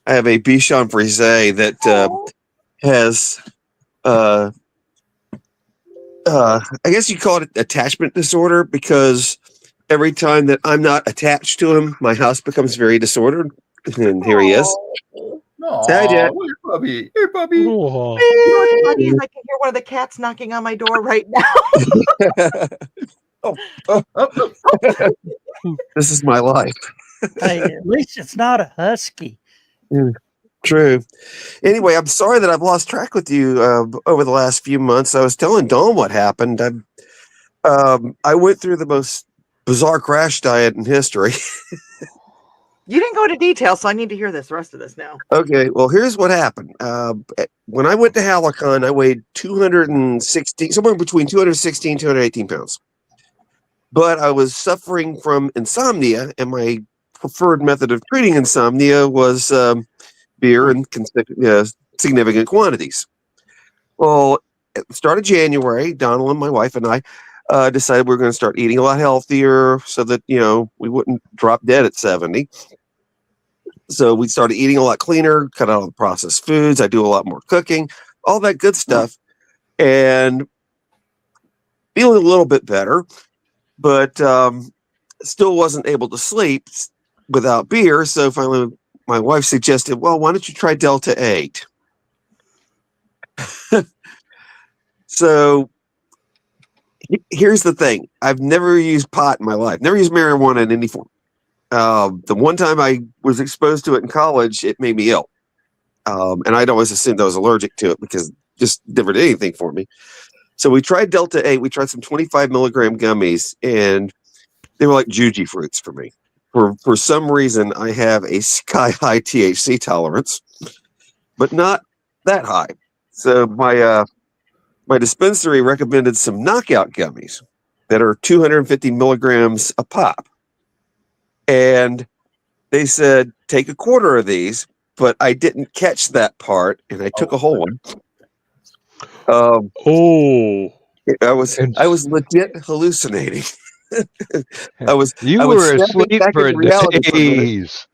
have a Bichon Frise that has I guess you call it attachment disorder, because every time that I'm not attached to him, my house becomes very disordered. And here he is.
Hi, Jack. Hey, puppy. Hey, puppy.
Oh.
I can hear one of the cats knocking on my door right now.
This is my life.
Hey, at least it's not a husky.
True. Anyway, I'm sorry that I've lost track with you over the last few months. I was telling Dawn what happened. I went through the most bizarre crash diet in history.
You didn't go into detail, so I need to hear the rest of this now.
Okay, well, here's what happened. When I went to Halicon, I weighed 260, somewhere between 216 and 218 pounds. But I was suffering from insomnia, and my preferred method of treating insomnia was beer in significant quantities. Well, at the start of January, Donald and my wife and I decided we were going to start eating a lot healthier so that, we wouldn't drop dead at 70. So we started eating a lot cleaner, cut out all the processed foods. I do a lot more cooking, all that good stuff, and feeling a little bit better, but still wasn't able to sleep without beer. So finally, my wife suggested, well, why don't you try Delta 8? So here's the thing. I've never used pot in my life, never used marijuana in any form. The one time I was exposed to it in college, it made me ill. And I'd always assumed I was allergic to it because it just never did anything for me. So we tried Delta 8. We tried some 25 milligram gummies, and they were like juji fruits for me. For some reason, I have a sky high THC tolerance, but not that high. So my dispensary recommended some knockout gummies that are 250 milligrams a pop. And they said, take a quarter of these, but I didn't catch that part, and I took a whole one. I was legit hallucinating.
You were asleep for days.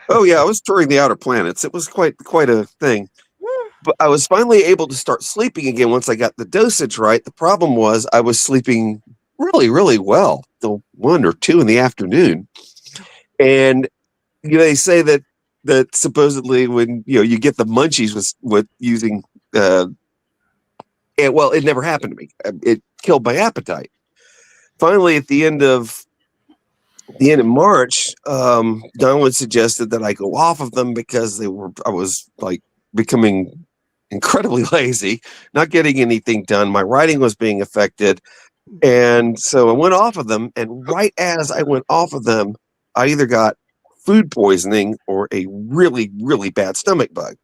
Oh yeah, I was touring the outer planets. It was quite a thing. But I was finally able to start sleeping again once I got the dosage right. The problem was I was sleeping really, really well till 1 or 2 in the afternoon. And they say that supposedly when you get the munchies with using it never happened to me. It killed my appetite. finally, at the end of March, Donald suggested that I go off of them because I was like becoming incredibly lazy, not getting anything done. My writing was being affected. And so I went off of them. And right as I went off of them, I either got food poisoning or a really, really bad stomach bug.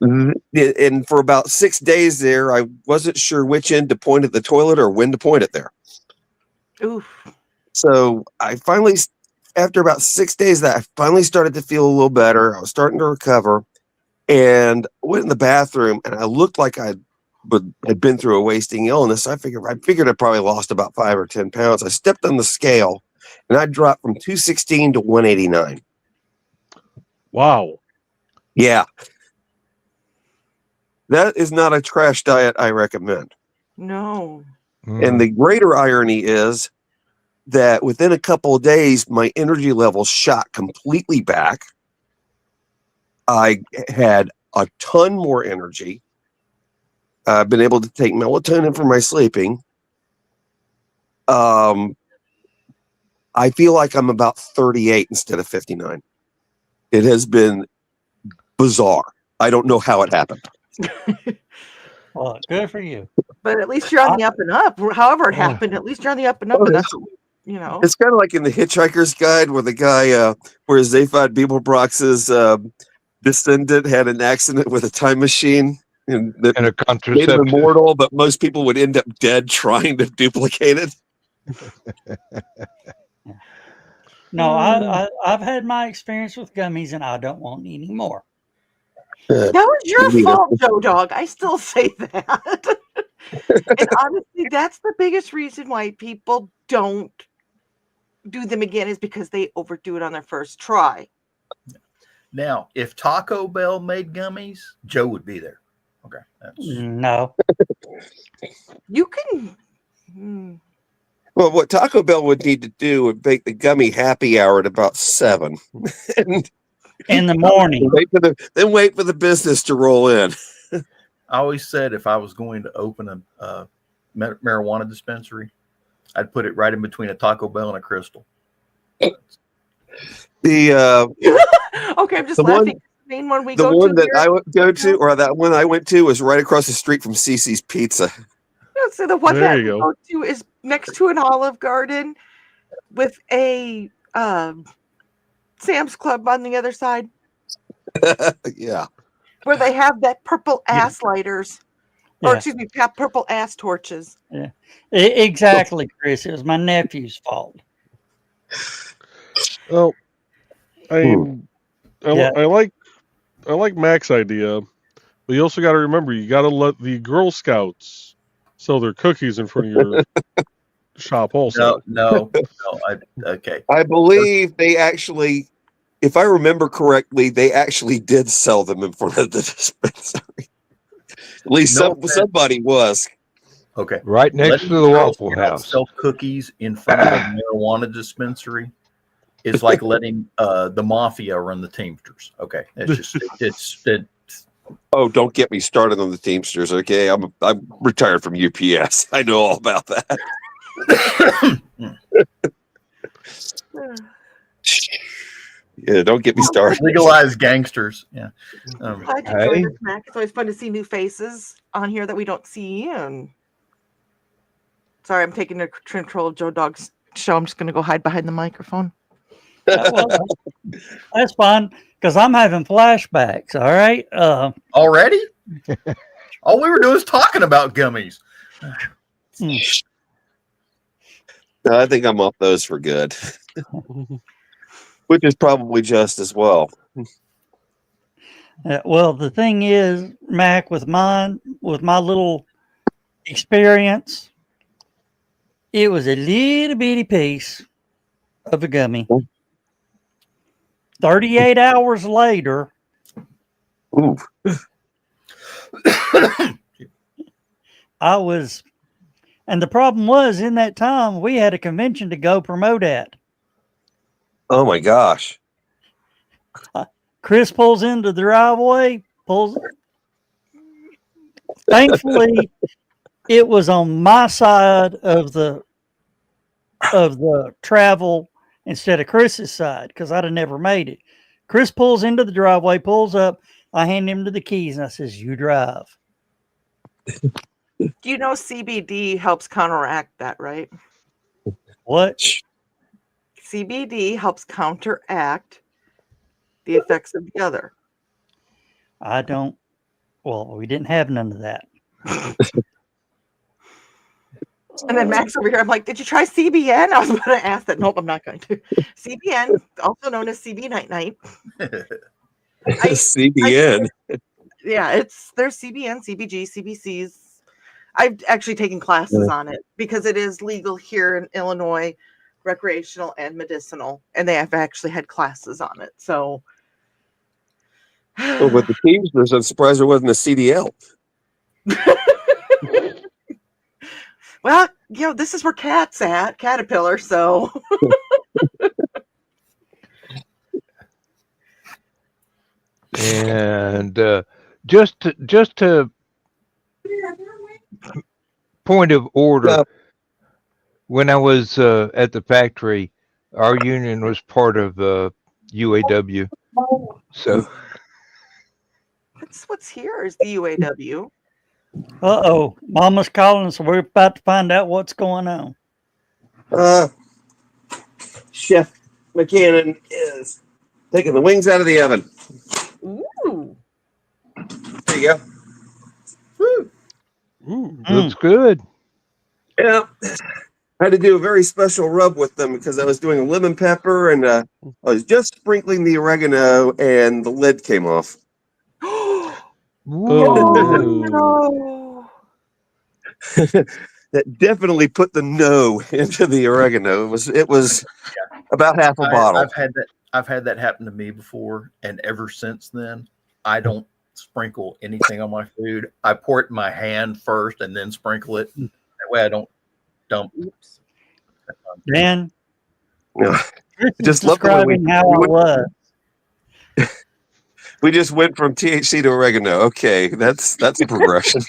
And for about 6 days there, I wasn't sure which end to point at the toilet or when to point it there.
Oof.
So I finally, after about 6 days, that I finally started to feel a little better. I was starting to recover, and I went in the bathroom, and I looked like I had been through a wasting illness. I figured I probably lost about 5 or 10 pounds. I stepped on the scale, and I dropped from 216 to 189.
Wow.
Yeah. That is not a trash diet I recommend.
No.
And the greater irony is that within a couple of days, my energy levels shot completely back. I had a ton more energy. I've been able to take melatonin for my sleeping. I feel like I'm about 38 instead of 59. It has been bizarre. I don't know how it happened.
Well, good for you.
But at least you're on the up and up. However it happened, at least you're on the up and up. And that's,
It's kind of like in the Hitchhiker's Guide where the guy, where Zaphod Beeblebrox's descendant had an accident with a time machine and
And a
made him
contraceptive.
immortal, but most people would end up dead trying to duplicate it.
No, I've had my experience with gummies, and I don't want any more.
that was your
Me neither.
fault, Joe Dog. I still say that. And honestly, that's the biggest reason why people don't do them again, is because they overdo it on their first try.
Now, if Taco Bell made gummies, Joe would be there. Okay.
No.
You can.
Well, what Taco Bell would need to do would make the gummy happy hour at about 7. And
In the morning.
then wait for the business to roll in.
I always said if I was going to open a marijuana dispensary, I'd put it right in between a Taco Bell and a Crystal.
The
Okay, I'm just
The
laughing.
one-
The main one we
the
go
one
to
that
here-
I would go to, or that one I went to, was right across the street from Cece's Pizza.
So the one
There
that
you
we
go.
go to is next to an Olive Garden with a Sam's Club on the other side,
Yeah.
where they have that purple ass lighters, or
Yeah.
excuse me, purple ass torches.
Exactly, Chris. It was my nephew's fault.
Well,
Hmm.
I like Mac's idea, but you also got to remember you got to let the Girl Scouts sell their cookies in front of your shop. Also,
No. Okay.
I believe they actually, if I remember correctly, they actually did sell them in front of the dispensary. At least
No offense.
somebody was.
Okay.
Right next to the
Girl
Waffle
Scouts
House.
sell cookies in front of a marijuana dispensary is like letting the mafia run the Teamsters. Okay, it's
Oh, don't get me started on the Teamsters. Okay, I'm retired from UPS. I know all about that. Yeah, don't get me started.
legalized gangsters. Yeah.
Glad you
Hey.
joined us, Mac. It's always fun to see new faces on here that we don't see. And sorry, I'm taking the control of Joe Dog's show. I'm just going to go hide behind the microphone.
Well, that's fine because I'm having flashbacks. All right.
Already? All we were doing is talking about gummies.
No, I think I'm off those for good, which is probably just as well.
Well, the thing is, Mac, with my little experience, it was a little bitty piece of a gummy. 38 hours later,
Ooh.
I was, and the problem was in that time we had a convention to go promote at.
Oh my gosh.
Chris pulls into the driveway, thankfully, it was on my side of the travel instead of Chris's side because I'd have never made it. Chris pulls into the driveway, pulls up. I hand him the keys and I says, "You drive."
Do you know CBD helps counteract that, right?
What?
CBD helps counteract the effects of the other.
I don't. Well, we didn't have none of that.
And then Max over here, I'm like, did you try CBN? I was about to ask that. Nope, I'm not going to. CBN, also known as CB Night Night.
CBN.
There's CBN, CBG, CBCs. I've actually taken classes on it because it is legal here in Illinois, recreational and medicinal, and they have actually had classes on it. So,
Well, with the Teamsters, I'm surprised there wasn't a CDL.
well, this is where Cat's at, Caterpillar. So,
And just to point of order,
Yeah.
when I was at the factory, our union was part of UAW. So
what's here is the UAW.
Uh-oh. Mama's calling, so we're about to find out what's going on.
Chef McCannon is taking the wings out of the oven.
Ooh.
There you go. Woo.
Ooh.
looks good.
Yeah. I had to do a very special rub with them because I was doing a lemon pepper and I was just sprinkling the oregano and the lid came off.
No.
That definitely put the no into the oregano. It was about half a bottle.
I've had that happen to me before, and ever since then, I don't sprinkle anything on my food. I pour it in my hand first and then sprinkle it. That way I don't dump.
Oops.
Dan,
Yeah.
Chris is
Just love the way
describing how I was.
We just went from THC to oregano. Okay, that's a progression.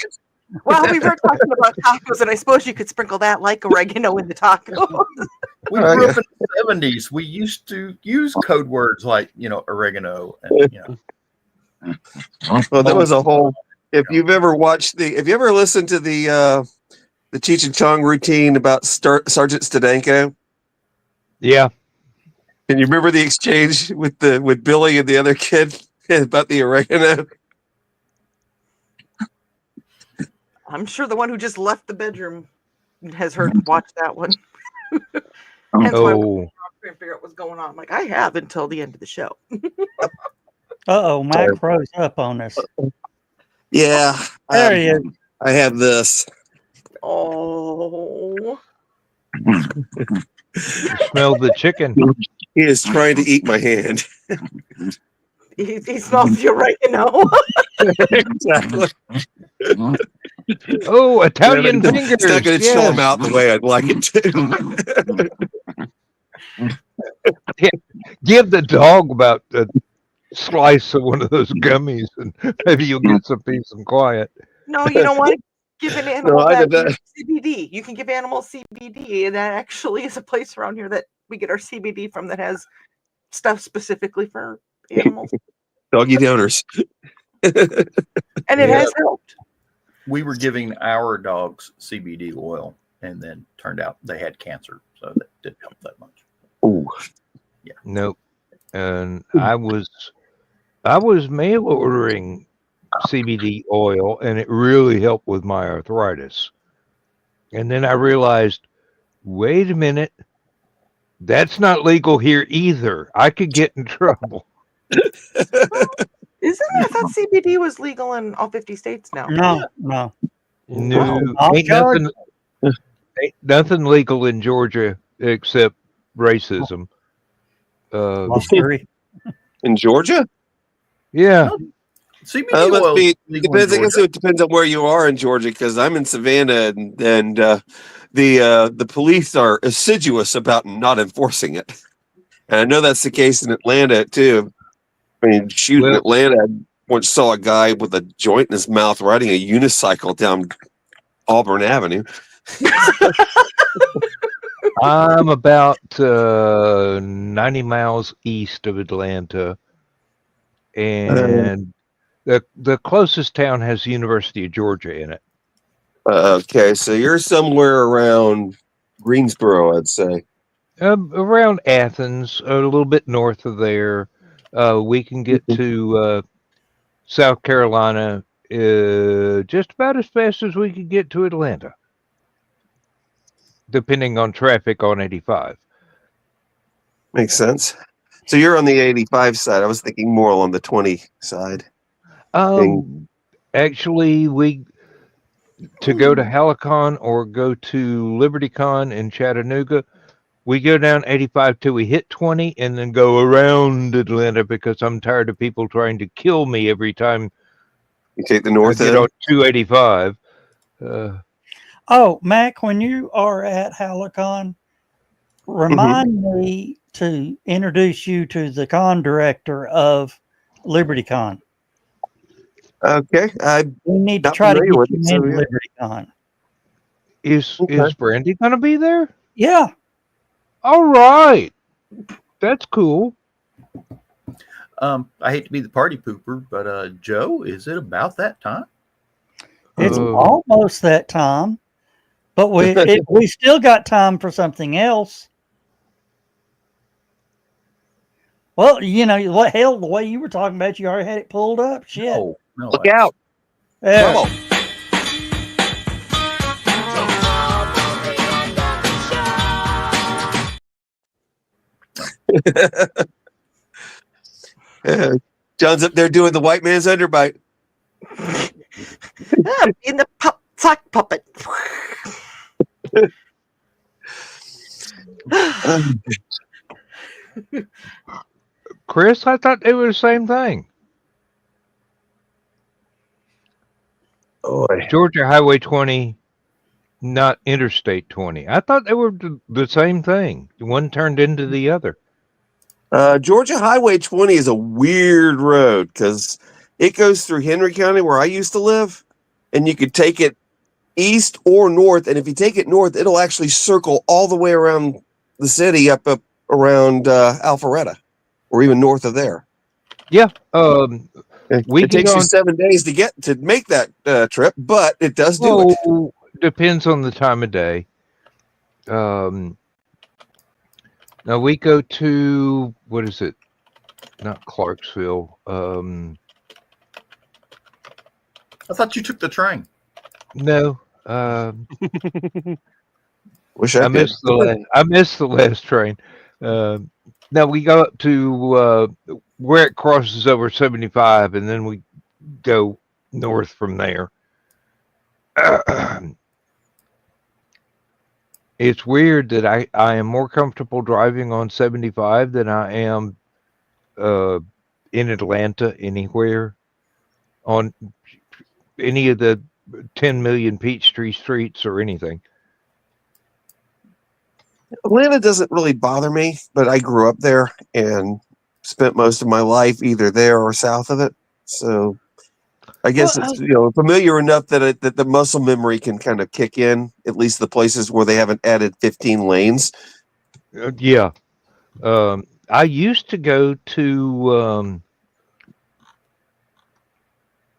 Well, we were talking about tacos, and I suppose you could sprinkle that like oregano in the taco.
We grew up in the 70s. We used to use code words like, oregano. And,
Well, there was a whole. If you've ever listened to the Cheech and Chong routine about Sergeant Stadenko,
Yeah.
and you remember the exchange with Billy and the other kid about the oregano?
I'm sure the one who just left the bedroom has watched that one. Hence why we're trying to figure out what's going on. I'm like, I have until the end of the show.
Uh-oh, Mac froze up on us.
Yeah,
There he is.
I have this.
Oh.
Smell the chicken.
He is trying to eat my hand.
He smells you right,
Exactly.
Oh, Italian fingers.
It's not going to chill him
Yes.
out the way I'd like it to.
Give the dog about a slice of one of those gummies, and maybe you'll get some peace and quiet.
No, you don't want to give an animal
I did that.
CBD. You can give animals CBD, and that actually is a place around here that we get our CBD from that has stuff specifically for animals.
Doggy donors.
And it has helped.
we were giving our dogs CBD oil, and then turned out they had cancer, so that didn't help that much.
Ooh.
Nope. And I was mail ordering CBD oil, and it really helped with my arthritis. And then I realized, wait a minute, that's not legal here either. I could get in trouble.
Isn't it? I thought CBD was legal in all 50 states now.
No.
No,
I'll
ain't nothing legal in Georgia except racism.
Scary.
In Georgia?
Yeah.
CBD
Must
oil
be,
legal in
depends. I guess
Georgia.
it depends on where you are in Georgia, because I'm in Savannah, and the police are assiduous about not enforcing it. And I know that's the case in Atlanta too. I mean, shoot, in Atlanta, I once saw a guy with a joint in his mouth riding a unicycle down Auburn Avenue.
I'm about 90 miles east of Atlanta, and the closest town has the University of Georgia in it.
Okay, so you're somewhere around Greensboro, I'd say.
Around Athens, a little bit north of there. We can get to South Carolina just about as fast as we could get to Atlanta, depending on traffic on 85.
Makes sense. So you're on the 85 side. I was thinking more on the 20 side.
Actually, to go to Halicon or go to LibertyCon in Chattanooga, we go down 85 till we hit 20 and then go around Atlanta because I'm tired of people trying to kill me every time
You take the
I
north
get
end.
on 285.
Oh, Mac, when you are at Halicon, remind me to introduce you to the con director of LibertyCon.
Okay,
We need to
Not
try to
familiar
get
with
you
it, so
into
yeah.
LibertyCon.
Is
Okay.
Brandy going to be there?
Yeah.
All right. That's cool.
I hate to be the party pooper, but Joe, is it about that time?
It's almost that time, but we still got time for something else. Well, what hell, the way you were talking about, you already had it pulled up. Shit.
No,
Look out.
Yeah.
Come on. John's up there doing the white man's underbite.
In the sock puppet.
Chris, I thought they were the same thing. Georgia Highway 20, not Interstate 20. I thought they were the same thing. One turned into the other.
Georgia Highway 20 is a weird road because it goes through Henry County where I used to live, and you could take it east or north. And if you take it north, it'll actually circle all the way around the city up around Alpharetta or even north of there.
Yeah.
It takes you 7 days to make that trip, but it does do it.
Depends on the time of day. Now we go to, what is it? Not Clarksville.
I thought you took the train.
No.
Wish I
missed the last train. Now we go up to where it crosses over 75, and then we go north from there. It's weird that I am more comfortable driving on 75 than I am in Atlanta anywhere on any of the 10 million Peachtree streets or anything.
Atlanta doesn't really bother me, but I grew up there and spent most of my life either there or south of it. So I guess it's familiar enough that the muscle memory can kind of kick in, at least the places where they haven't added 15 lanes.
Yeah. I used to go to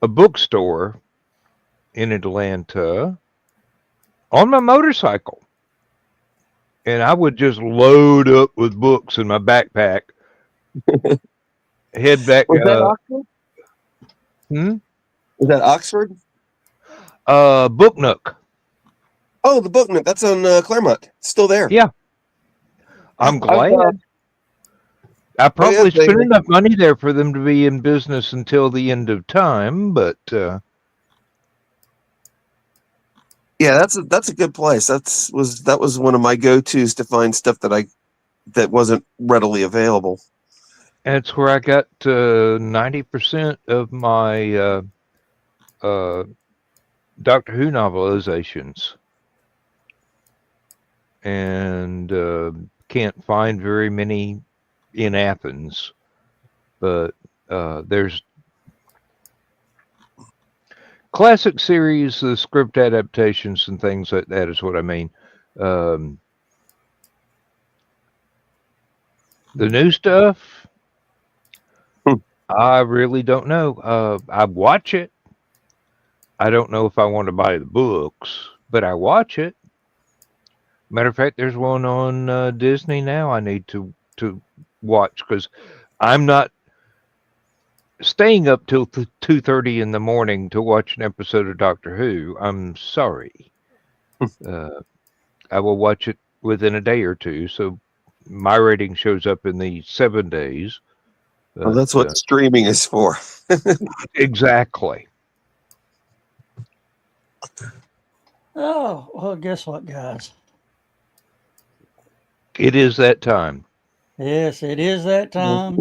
a bookstore in Atlanta on my motorcycle. And I would just load up with books in my backpack. Head back.
Was that Oxford? Was that Oxford?
Book Nook.
Oh, the Book Nook. That's on Claremont. It's still there.
Yeah. I'm glad. I probably spent enough money there for them to be in business until the end of time, but
yeah, that's a good place. That was one of my go-tos to find stuff that wasn't readily available.
That's where I got 90% of my Doctor Who novelizations, and can't find very many in Athens, but there's classic series, the script adaptations and things like that is what I mean. The new stuff, I really don't know. I watch it. I don't know if I want to buy the books, but I watch it. Matter of fact, there's one on Disney now I need to watch because I'm not staying up till 2:30 in the morning to watch an episode of Doctor Who. I'm sorry. I will watch it within a day or two, so my rating shows up in the 7 days.
Well, that's what streaming is for.
Exactly.
Oh, well, guess what, guys?
It is that time.
Yes, it is that time.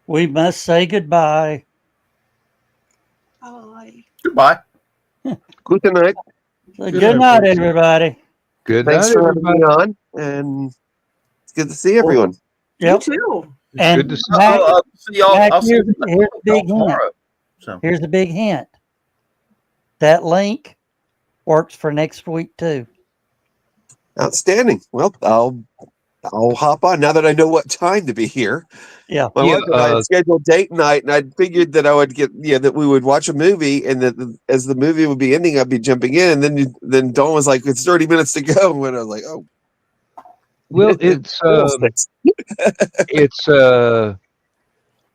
We must say goodbye.
Bye.
Goodbye.
Good night.
So good night, everybody.
Good
Thanks
night,
for having me
everybody.
on, and it's good to see everyone.
Yep.
You too.
And
Good to see
Mac,
I'll see y'all.
Mac,
I'll see
here's
you
the big hint.
tomorrow. So
Here's the big hint. That link works for next week too.
Outstanding. Well, I'll hop on now that I know what time to be here.
Yeah.
My
Yeah,
wife and I had scheduled date night, and I figured that I would that we would watch a movie, and that as the movie would be ending, I'd be jumping in. And then Dawn was like, "It's 30 minutes to go," and I was like, "Oh."
well, it's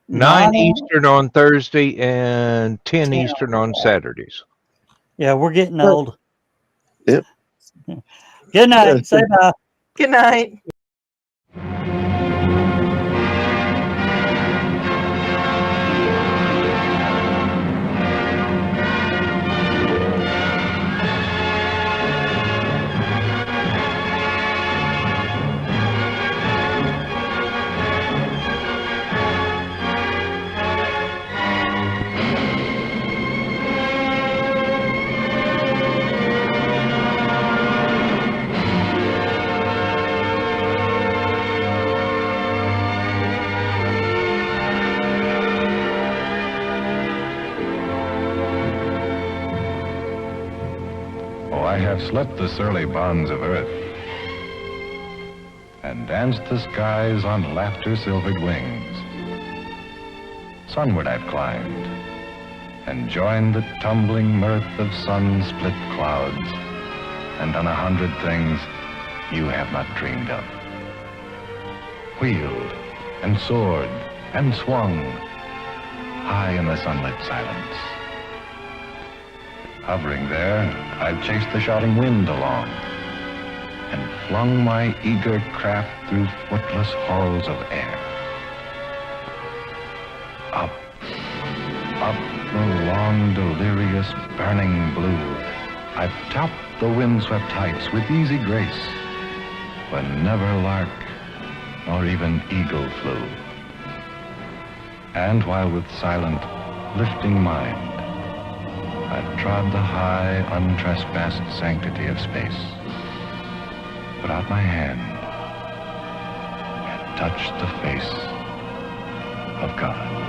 9 Eastern on Thursday and 10 Eastern on Saturdays.
Yeah, we're getting old.
Yep.
Good night. Say bye.
Good night.
I have slept the surly bonds of earth and danced the skies on laughter-silvered wings. Sunward I've climbed and joined the tumbling mirth of sun-split clouds and done 100 things you have not dreamed of. Wheeled and soared and swung high in the sunlit silence. Hovering there, I've chased the shouting wind along and flung my eager craft through footless halls of air. Up, up the long, delirious, burning blue, I've topped the windswept heights with easy grace, when never lark nor even eagle flew. And while with silent, lifting mind, I've trod the high, untrespassed sanctity of space, put out my hand, and touched the face of God.